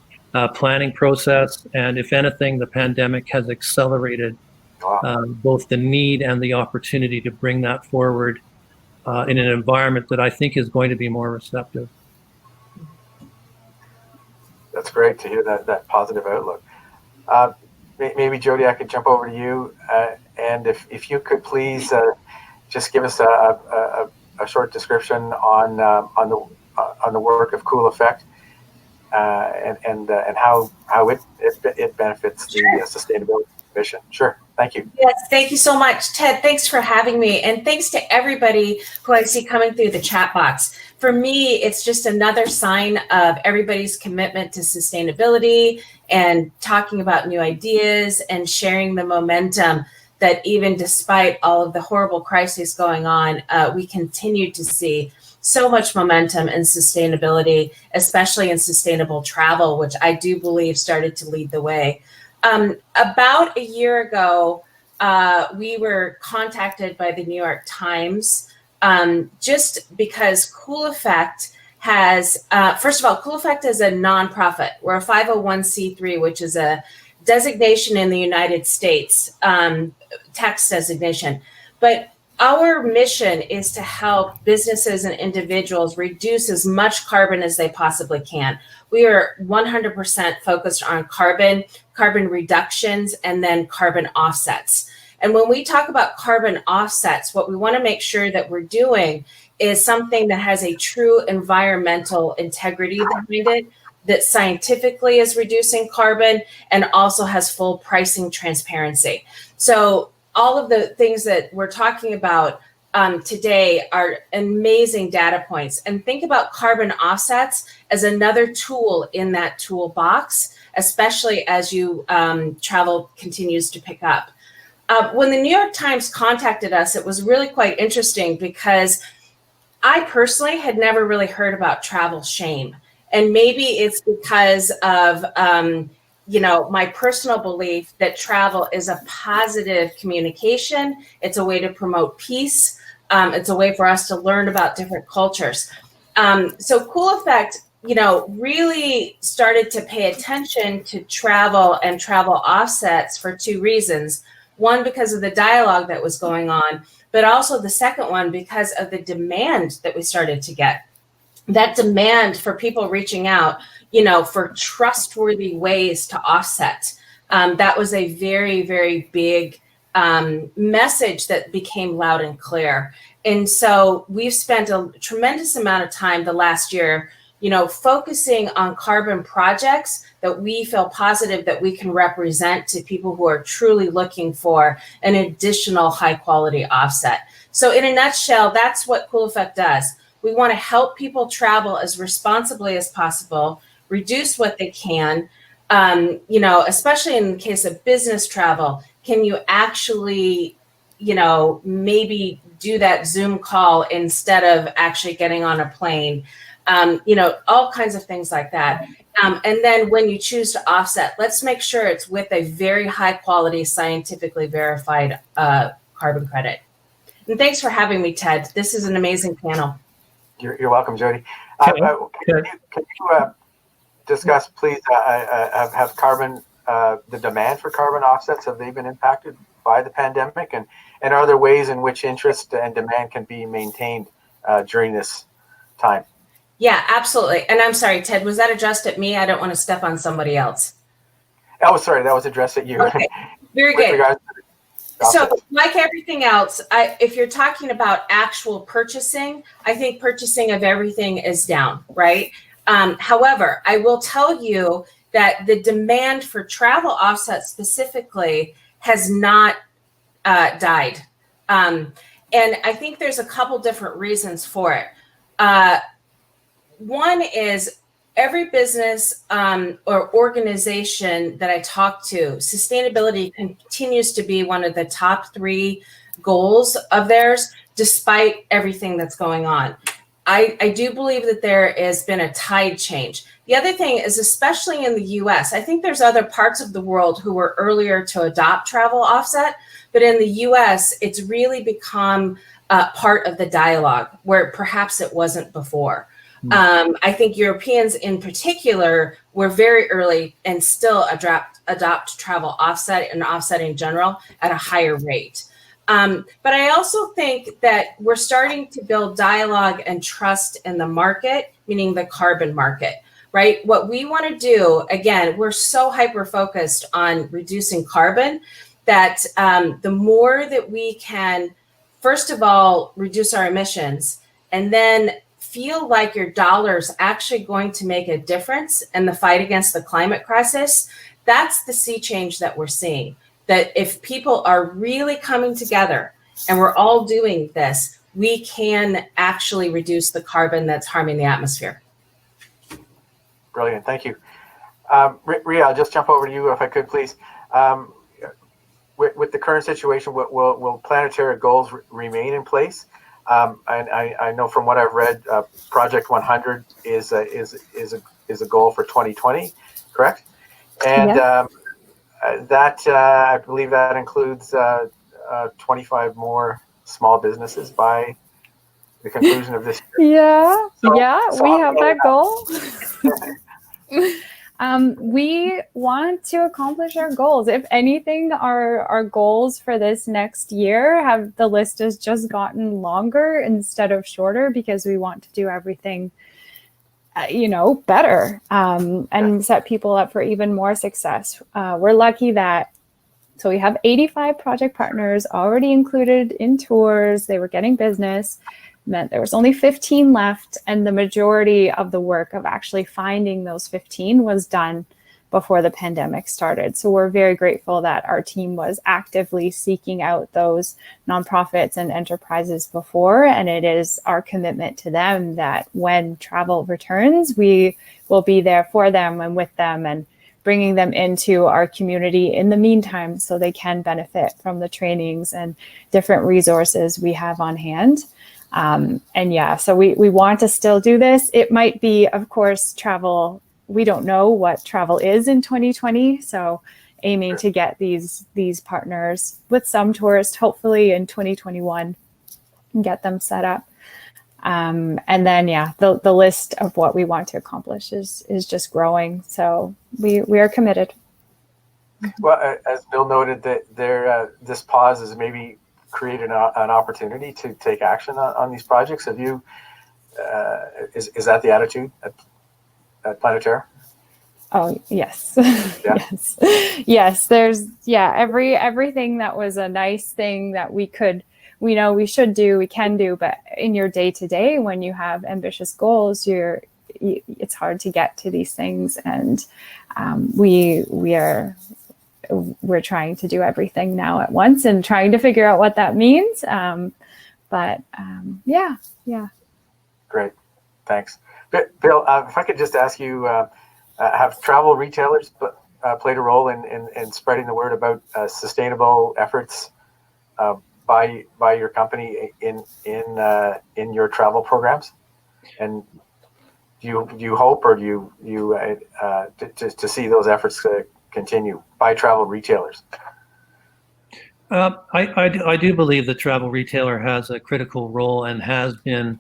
planning process. And if anything, the pandemic has accelerated both the need and the opportunity to bring that forward in an environment that I think is going to be more receptive. That's great to hear that positive outlook. Maybe Jody, I could jump over to you, and if you could please just give us a short description on the work of Cool Effect and how it benefits the sustainability mission. Sure. Thank you. Yes, thank you so much, Ted. Thanks for having me. And thanks to everybody who I see coming through the chat box. For me, it's just another sign of everybody's commitment to sustainability and talking about new ideas and sharing the momentum that even despite all of the horrible crises going on, we continue to see so much momentum in sustainability, especially in sustainable travel, which I do believe started to lead the way. About a year ago, we were contacted by the New York Times just because Cool Effect has, first of all, Cool Effect is a nonprofit. We're a 501c3, which is a designation in the United States, tax designation. But our mission is to help businesses and individuals reduce as much carbon as they possibly can. We are 100% focused on carbon reductions, and then carbon offsets. And when we talk about carbon offsets, what we want to make sure that we're doing is something that has a true environmental integrity behind it, that scientifically is reducing carbon and also has full pricing transparency. So all of the things that we're talking about today are amazing data points. And think about carbon offsets as another tool in that toolbox, especially as you travel continues to pick up. When the New York Times contacted us, it was really quite interesting because I personally had never really heard about travel shame. And maybe it's because of my personal belief that travel is a positive communication. It's a way to promote peace. It's a way for us to learn about different cultures. So Cool Effect, really started to pay attention to travel and travel offsets for two reasons. One, because of the dialogue that was going on, but also the second one, because of the demand that we started to get. That demand for people reaching out, for trustworthy ways to offset. That was a very, very big message that became loud and clear. And so we've spent a tremendous amount of time the last year, focusing on carbon projects that we feel positive that we can represent to people who are truly looking for an additional high quality offset. So in a nutshell, that's what Cool Effect does. We want to help people travel as responsibly as possible, reduce what they can, especially in the case of business travel. Can you actually, maybe do that Zoom call instead of actually getting on a plane? All kinds of things like that. And then when you choose to offset, let's make sure it's with a very high quality, scientifically verified carbon credit. And thanks for having me, Ted. This is an amazing panel. You're welcome, Jody. Can you discuss, please, have carbon, the demand for carbon offsets, have they been impacted by the pandemic? And are there ways in which interest and demand can be maintained during this time? Yeah, absolutely. And I'm sorry, Ted, was that addressed at me? I don't want to step on somebody else. Oh, sorry, that was addressed at you. Okay, very good. So like everything else, if you're talking about actual purchasing, I think purchasing of everything is down, right? However, I will tell you that the demand for travel offsets specifically has not died. And I think there's a couple different reasons for it. One is every business or organization that I talk to, sustainability continues to be one of the top 3 goals of theirs, despite everything that's going on. I do believe that there has been a tide change. The other thing is, especially in the US, I think there's other parts of the world who were earlier to adopt travel offset, but in the US, it's really become part of the dialogue where perhaps it wasn't before. I think Europeans in particular were very early and still adopt travel offset and offset in general at a higher rate. But I also think that we're starting to build dialogue and trust in the market, meaning the carbon market, right? What we want to do, again, we're so hyper-focused on reducing carbon that the more that we can, first of all, reduce our emissions, and then feel like your dollar's actually going to make a difference in the fight against the climate crisis, that's the sea change that we're seeing. That if people are really coming together and we're all doing this, we can actually reduce the carbon that's harming the atmosphere. Brilliant, thank you. Ria, I'll just jump over to you if I could, please. With the current situation, will planetary goals remain in place? And I know from what I've read, Project 100 is a goal for 2020, correct? And yeah. I believe that includes 25 more small businesses by the conclusion of this year. Yeah, so we have that goal. We want to accomplish our goals. If anything, our goals for this next year the list has just gotten longer instead of shorter because we want to do everything, better and set people up for even more success. We're lucky that so we have 85 project partners already included in tours. They were getting business. Meant there was only 15 left, and the majority of the work of actually finding those 15 was done before the pandemic started. So we're very grateful that our team was actively seeking out those nonprofits and enterprises before, and it is our commitment to them that when travel returns, we will be there for them and with them and bringing them into our community in the meantime so they can benefit from the trainings and different resources we have on hand. So we want to still do this. It might be, of course, travel. We don't know what travel is in 2020. So aiming to get these partners with some tourists, hopefully in 2021, and get them set up. The list of what we want to accomplish is just growing. So we are committed. Well, as Bill noted, that this pause is maybe create an opportunity to take action on these projects. Have you, is that the attitude at Planetaire? Oh, yes. Yeah. Yes. There's, everything that was a nice thing that we know we should do, we can do, but in your day to day, when you have ambitious goals, it's hard to get to these things. And we're trying to do everything now at once and trying to figure out what that means. Great, thanks. Bill, if I could just ask you, have travel retailers played a role in spreading the word about sustainable efforts by your company in your travel programs? And do you hope, or do you to see those efforts continue by travel retailers? I do believe the travel retailer has a critical role and has been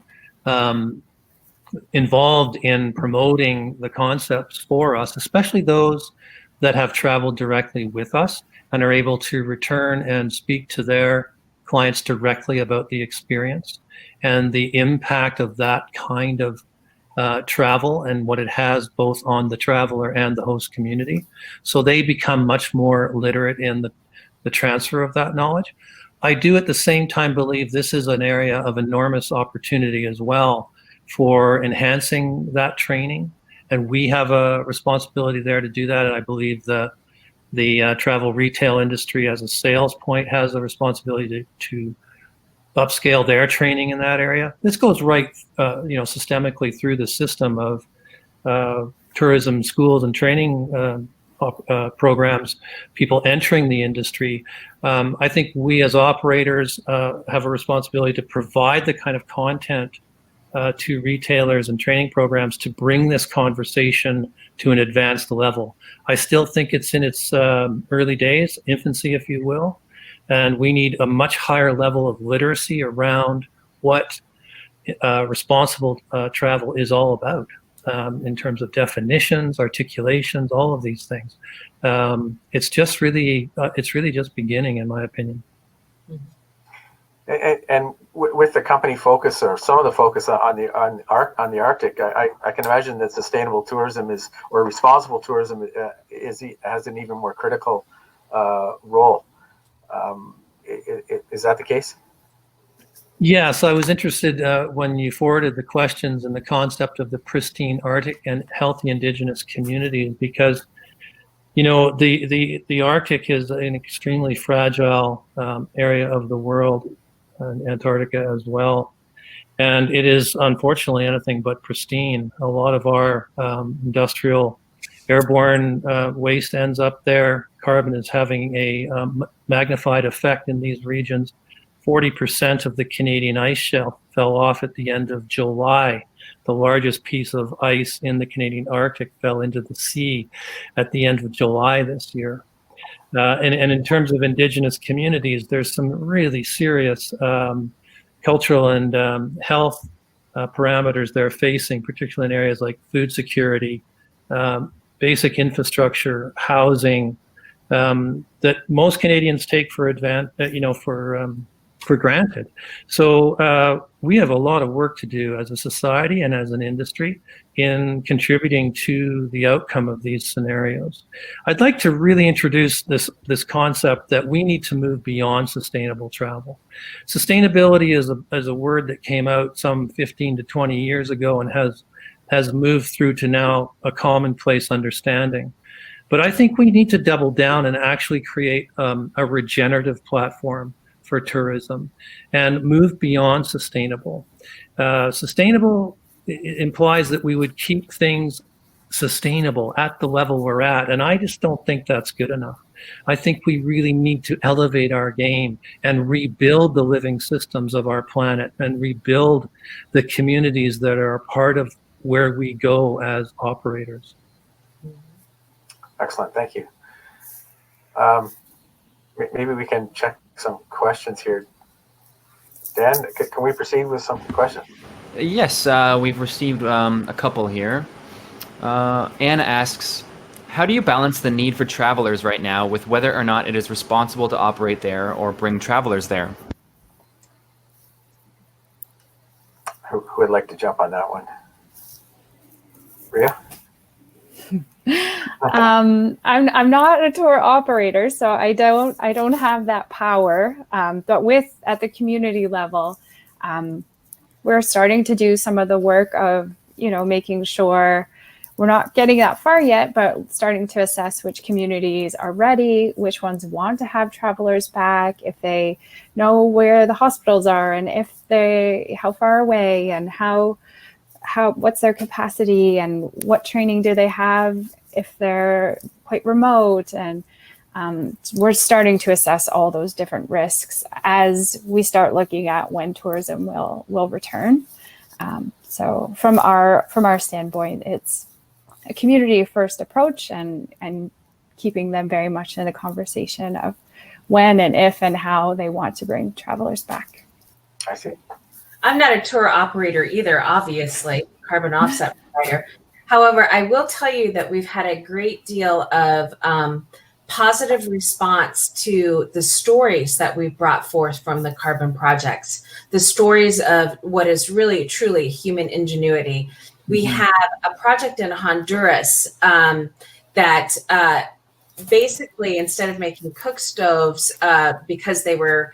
involved in promoting the concepts for us, especially those that have traveled directly with us and are able to return and speak to their clients directly about the experience and the impact of that kind of travel and what it has both on the traveler and the host community. So they become much more literate in the transfer of that knowledge. I do at the same time believe this is an area of enormous opportunity as well for enhancing that training. And we have a responsibility there to do that. And I believe that the travel retail industry as a sales point has a responsibility to upscale their training in that area. This goes right, systemically through the system of tourism schools and training programs, people entering the industry. I think we as operators have a responsibility to provide the kind of content to retailers and training programs to bring this conversation to an advanced level. I still think it's in its early days, infancy, if you will. And we need a much higher level of literacy around what responsible travel is all about in terms of definitions, articulations, all of these things. It's really just beginning, in my opinion. And with the company focus, or some of the focus on the Arctic, I can imagine that sustainable tourism or responsible tourism has an even more critical role. Is that the case? Yes, I was interested when you forwarded the questions and the concept of the pristine Arctic and healthy indigenous communities, because the Arctic is an extremely fragile area of the world, and Antarctica as well, and it is unfortunately anything but pristine. A lot of our industrial airborne waste ends up there. Carbon is having a magnified effect in these regions. 40% of the Canadian ice shelf fell off at the end of July. The largest piece of ice in the Canadian Arctic fell into the sea at the end of July this year. And in terms of indigenous communities, there's some really serious cultural and health parameters they're facing, particularly in areas like food security, basic infrastructure, housing, that most Canadians take for granted. So we have a lot of work to do as a society and as an industry in contributing to the outcome of these scenarios. I'd like to really introduce this concept that we need to move beyond sustainable travel. Sustainability is a word that came out some 15 to 20 years ago and has moved through to now a commonplace understanding. But I think we need to double down and actually create a regenerative platform for tourism and move beyond sustainable. Sustainable implies that we would keep things sustainable at the level we're at, and I just don't think that's good enough. I think we really need to elevate our game and rebuild the living systems of our planet and rebuild the communities that are a part of where we go as operators. Excellent, thank you. Maybe we can check some questions here. Dan, can we proceed with some questions? Yes, we've received a couple here. Anna asks, how do you balance the need for travelers right now with whether or not it is responsible to operate there or bring travelers there? Who would like to jump on that one? Rhea? I'm not a tour operator, so I don't have that power. But at the community level, we're starting to do some of the work of, making sure we're not getting that far yet, but starting to assess which communities are ready, which ones want to have travelers back, if they know where the hospitals are, and how far away, and what's their capacity, and what training do they have if they're quite remote. And we're starting to assess all those different risks as we start looking at when tourism will return. So from our standpoint, it's a community first approach and keeping them very much in the conversation of when and if and how they want to bring travelers back. I see. I'm not a tour operator either, obviously, carbon offset provider. However, I will tell you that we've had a great deal of positive response to the stories that we've brought forth from the carbon projects, the stories of what is really, truly human ingenuity. We have a project in Honduras that basically, instead of making cook stoves, because they were,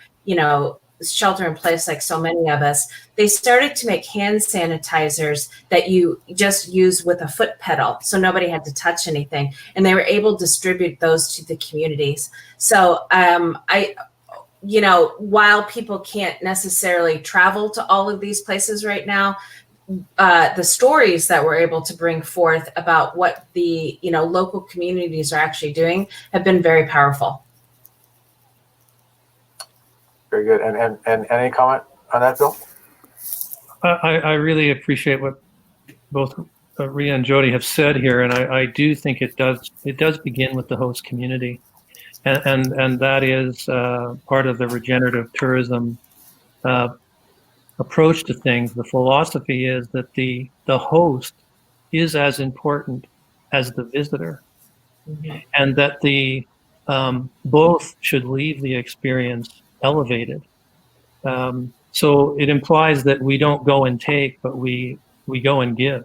shelter in place like so many of us, they started to make hand sanitizers that you just use with a foot pedal, so nobody had to touch anything, and they were able to distribute those to the communities. So while people can't necessarily travel to all of these places right now, the stories that we're able to bring forth about what the local communities are actually doing have been very powerful. Very good. And any comment on that, Bill? I really appreciate what both Rhea and Jody have said here, and I do think it does begin with the host community, and that is part of the regenerative tourism approach to things. The philosophy is that the host is as important as the visitor, and that the both should leave the experience elevated. So it implies that we don't go and take, but we go and give,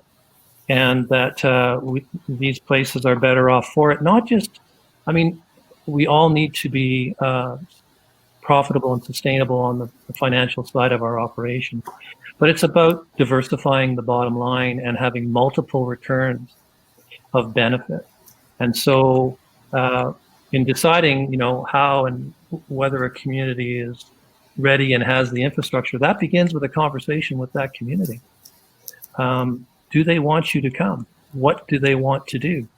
and that these places are better off for it. Not just, we all need to be profitable and sustainable on the financial side of our operation, but it's about diversifying the bottom line and having multiple returns of benefit. And so in deciding, how and whether a community is ready and has the infrastructure, that begins with a conversation with that community. Do they want you to come? What do they want to do?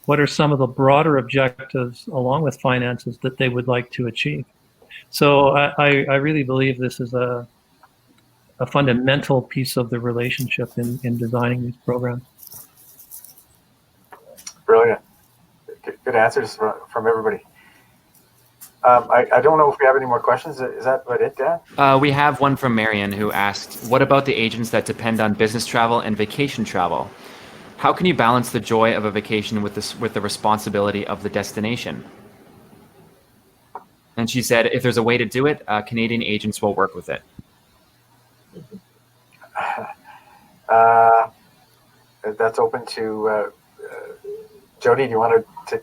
What are some of the broader objectives, along with finances, that they would like to achieve? So I really believe this is a fundamental piece of the relationship in designing these programs. Brilliant. Good answers from everybody. I don't know if we have any more questions. Is that about it, Dan? We have one from Marion, who asked, what about the agents that depend on business travel and vacation travel? How can you balance the joy of a vacation with the responsibility of the destination? And she said, if there's a way to do it, Canadian agents will work with it. That's open to Jody. Do you want to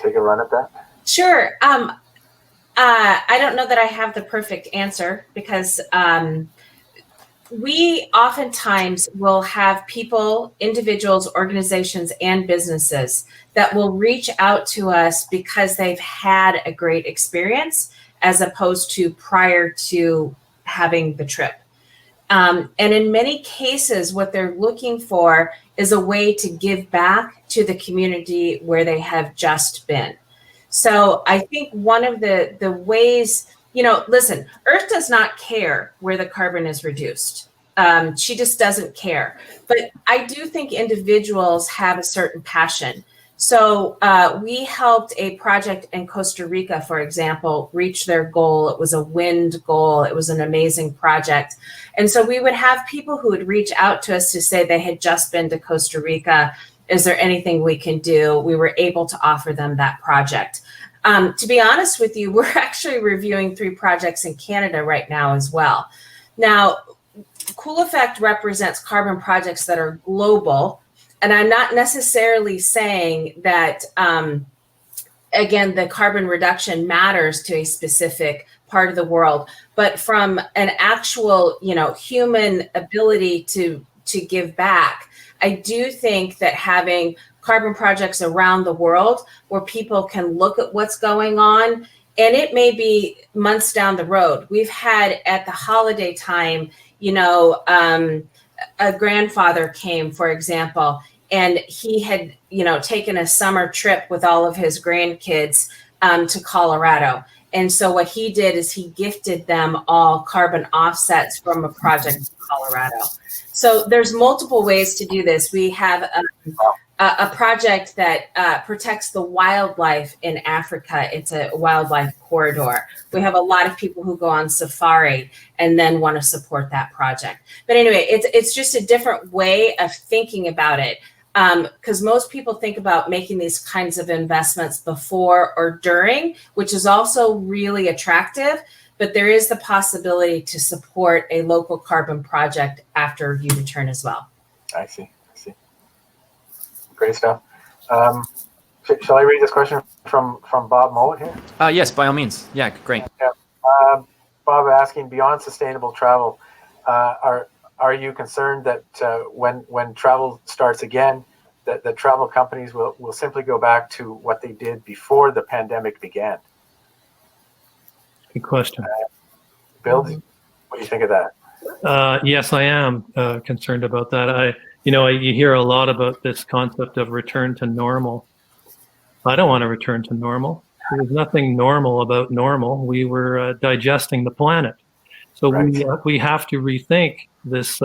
take a run at that? Sure. I don't know that I have the perfect answer, because we oftentimes will have people, individuals, organizations, and businesses that will reach out to us because they've had a great experience as opposed to prior to having the trip. And in many cases, what they're looking for is a way to give back to the community where they have just been. So I think one of the ways, listen, Earth does not care where the carbon is reduced. She just doesn't care. But I do think individuals have a certain passion. So we helped a project in Costa Rica, for example, reach their goal. It was a wind goal. It was an amazing project. And so we would have people who would reach out to us to say they had just been to Costa Rica. Is there anything we can do? We were able to offer them that project. To be honest with you, we're actually reviewing 3 projects in Canada right now as well. Now, Cool Effect represents carbon projects that are global. And I'm not necessarily saying that, again, the carbon reduction matters to a specific part of the world, but from an actual, human ability to give back, I do think that having carbon projects around the world where people can look at what's going on, and it may be months down the road. We've had at the holiday time, a grandfather came, for example, and he had, taken a summer trip with all of his grandkids to Colorado. And so what he did is he gifted them all carbon offsets from a project in Colorado. So there's multiple ways to do this. We have a project that protects the wildlife in Africa. It's a wildlife corridor. We have a lot of people who go on safari and then want to support that project. But anyway, it's just a different way of thinking about it. Because most people think about making these kinds of investments before or during, which is also really attractive, but there is the possibility to support a local carbon project after you return as well. I see. Great stuff. Shall I read this question from Bob Mowat here? Yes, by all means. Yeah, great. Yeah. Bob asking, beyond sustainable travel, are you concerned that when travel starts again, that the travel companies will simply go back to what they did before the pandemic began? Good question. Bill, what do you think of that? Yes, I am concerned about that. You hear a lot about this concept of return to normal. I don't want to return to normal. There's nothing normal about normal. We were digesting the planet. So right. we have to rethink this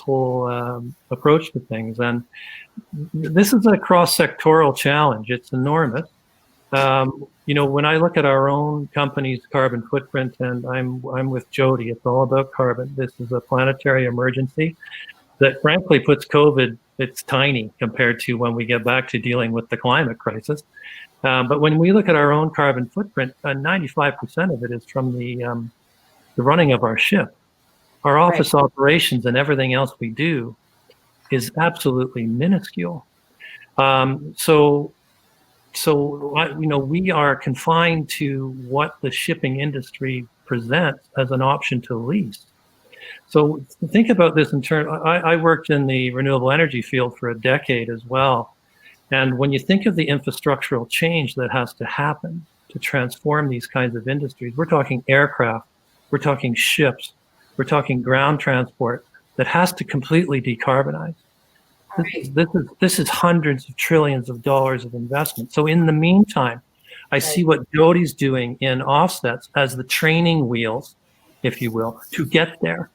whole approach to things. And this is a cross-sectoral challenge. It's enormous. When I look at our own company's carbon footprint, and I'm with Jody, it's all about carbon. This is a planetary emergency that frankly puts COVID, it's tiny compared to when we get back to dealing with the climate crisis. But when we look at our own carbon footprint, 95% of it is from the running of our ship. Our office right. operations and everything else we do is absolutely minuscule. So we are confined to what the shipping industry presents as an option to lease. So think about this in terms, I worked in the renewable energy field for a decade as well. And when you think of the infrastructural change that has to happen to transform these kinds of industries, we're talking aircraft, we're talking ships, we're talking ground transport that has to completely decarbonize. This is hundreds of trillions of dollars of investment. So in the meantime, I see what Jody's doing in offsets as the training wheels, if you will, to get there.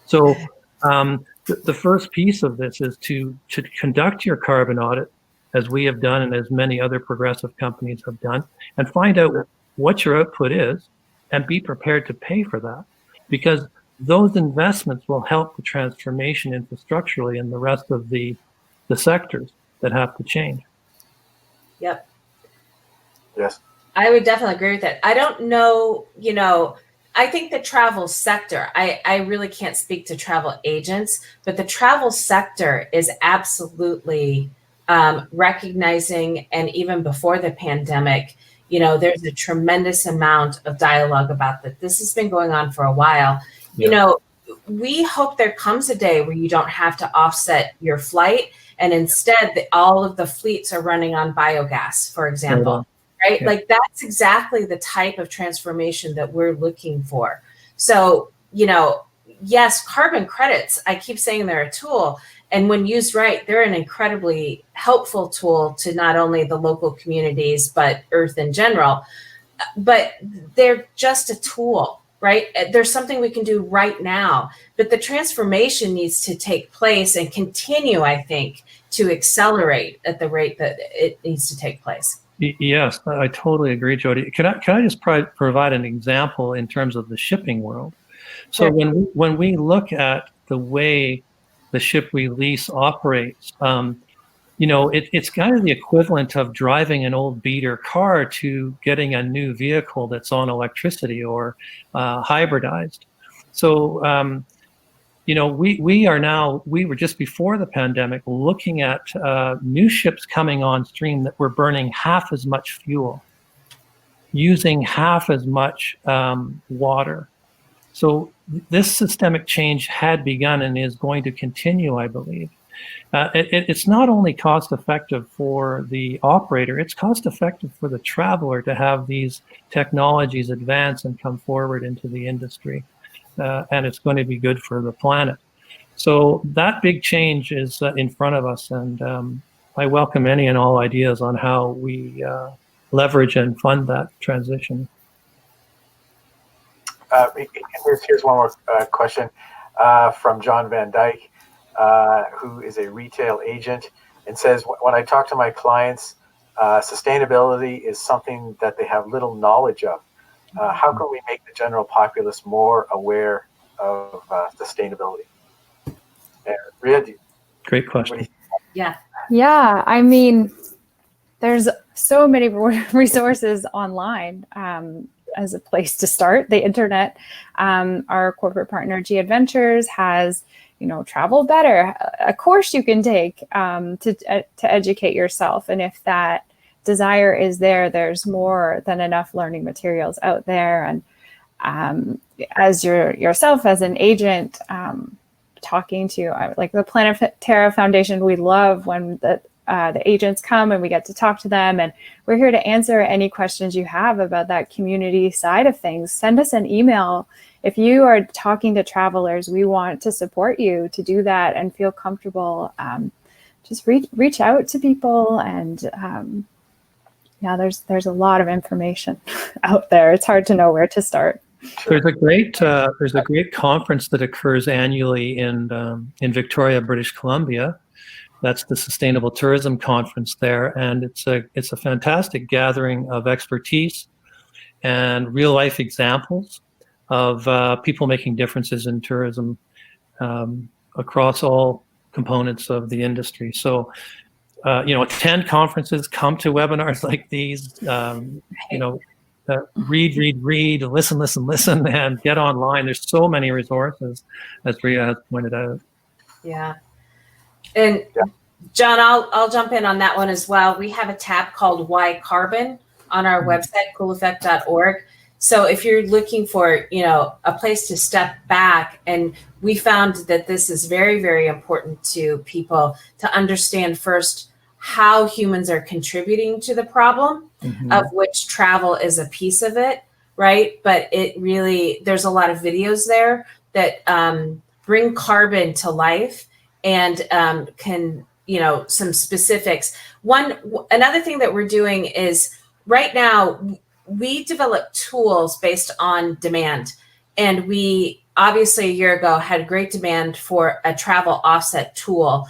So the first piece of this is to conduct your carbon audit, as we have done and as many other progressive companies have done, and find out what your output is and be prepared to pay for that. Because those investments will help the transformation infrastructurally and the rest of the the sectors that have to change. Yep. Yes. I would definitely agree with that. I don't know, I think the travel sector, I really can't speak to travel agents, but the travel sector is absolutely recognizing, and even before the pandemic, there's a tremendous amount of dialogue about that. This has been going on for a while. Yeah. We hope there comes a day where you don't have to offset your flight, and instead all of the fleets are running on biogas, for example. Right? Yeah. Like that's exactly the type of transformation that we're looking for. So, yes, carbon credits, I keep saying they're a tool. And when used right, they're an incredibly helpful tool to not only the local communities, but Earth in general. But they're just a tool, right? There's something we can do right now. But the transformation needs to take place and continue, I think, to accelerate at the rate that it needs to take place. Yes, I totally agree, Jody. Can I just provide an example in terms of the shipping world? So Sure. when we look at the way the ship we lease operates, it's kind of the equivalent of driving an old beater car to getting a new vehicle that's on electricity or hybridized. So we were just before the pandemic looking at new ships coming on stream that were burning half as much fuel, using half as much water. So this systemic change had begun and is going to continue, I believe. It's not only cost effective for the operator, it's cost effective for the traveler to have these technologies advance and come forward into the industry. And it's going to be good for the planet. So that big change is in front of us, and I welcome any and all ideas on how we leverage and fund that transition. Here's one more question from John Van Dyke, who is a retail agent, and says, when I talk to my clients, sustainability is something that they have little knowledge of. How can we make the general populace more aware of sustainability? Rhea, Great question. Yeah. Yeah, I mean, there's so many resources online as a place to start. The internet, our corporate partner G Adventures has, Travel Better, a course you can take to educate yourself. And if that desire is there, there's more than enough learning materials out there. And as yourself as an agent, talking to like the Planet Terra Foundation, we love when the agents come and we get to talk to them, and we're here to answer any questions you have about that community side of things. Send us an email. If you are talking to travelers, we want to support you to do that and feel comfortable. Just reach out to people, and there's a lot of information out there. It's hard to know where to start. There's a great conference that occurs annually in Victoria, British Columbia. That's the Sustainable Tourism Conference there, and it's a fantastic gathering of expertise and real life examples of people making differences in tourism across all components of the industry. So, attend conferences, come to webinars like these. Read, listen, and get online. There's so many resources, as Rhea has pointed out. Yeah. And John, I'll jump in on that one as well. We have a tab called Why Carbon on our website, cooleffect.org. So if you're looking for, a place to step back, and we found that this is very, very important to people to understand first how humans are contributing to the problem, of which travel is a piece of it, right? But there's a lot of videos there that bring carbon to life and can, some specifics. Another thing that we're doing is right now, we develop tools based on demand. And we obviously a year ago had great demand for a travel offset tool.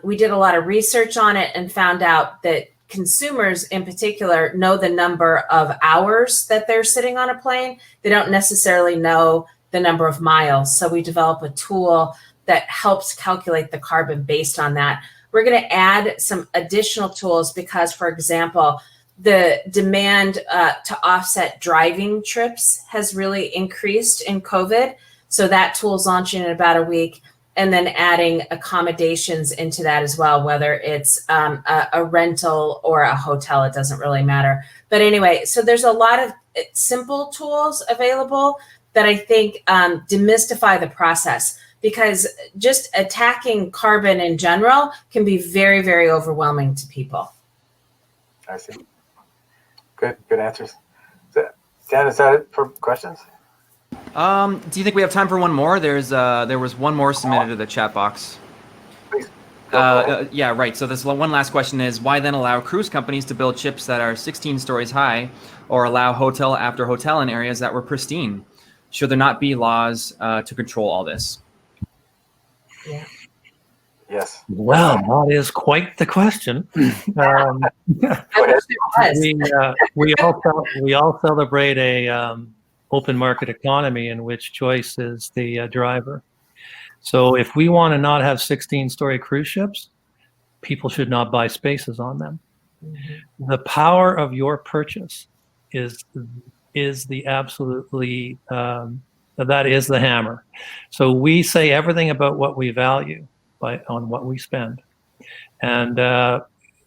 We did a lot of research on it and found out that consumers in particular know the number of hours that they're sitting on a plane. They don't necessarily know the number of miles. So we develop a tool that helps calculate the carbon based on that. we're going to add some additional tools because, for example, the demand to offset driving trips has really increased in COVID. So that tool's launching in about a week, and then adding accommodations into that as well, whether it's a rental or a hotel, it doesn't really matter. But anyway, so there's a lot of simple tools available that I think demystify the process, because just attacking carbon in general can be very, very overwhelming to people. I see. Good answers. Dan, is that it for questions? Do you think we have time for one more? There was one more submitted to the chat box. Please. Yeah, right. So this one last question is, why then allow cruise companies to build ships that are 16 stories high, or allow hotel after hotel in areas that were pristine? Should there not be laws to control all this? Yeah. Yes. Well, that is quite the question. I wish it was. We all celebrate a open market economy in which choice is the driver. So if we want to not have 16-story cruise ships, people should not buy spaces on them. Mm-hmm. The power of your purchase is the absolutely that is the hammer. So we say everything about what we value on what we spend, and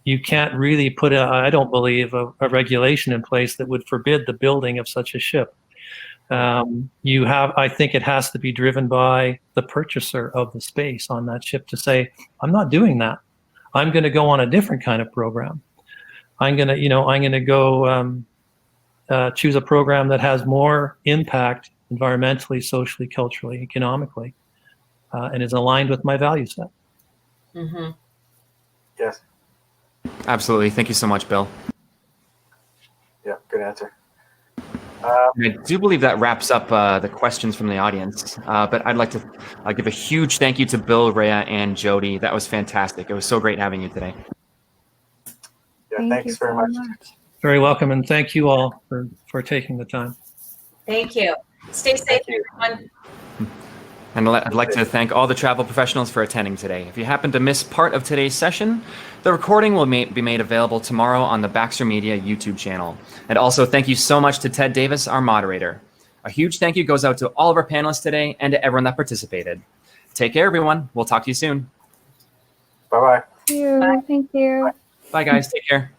you can't really put I don't believe a regulation in place that would forbid the building of such a ship. I think it has to be driven by the purchaser of the space on that ship to say, I'm not doing that. I'm going to go on a different kind of program. I'm going to go choose a program that has more impact environmentally, socially, culturally, economically, and is aligned with my value set. Mm-hmm. Yes. Absolutely. Thank you so much, Bill. Yeah, good answer. I do believe that wraps up the questions from the audience, but I'd like to give a huge thank you to Bill, Rhea, and Jody. That was fantastic. It was so great having you today. Yeah, thanks very much. Very welcome, and thank you all for taking the time. Thank you. Stay safe, everyone. And I'd like to thank all the travel professionals for attending today. If you happen to miss part of today's session, the recording will be made available tomorrow on the Baxter Media YouTube channel. And also thank you so much to Ted Davis, our moderator. A huge thank you goes out to all of our panelists today and to everyone that participated. Take care, everyone. We'll talk to you soon. Bye-bye. Thank you. Bye, guys. Take care.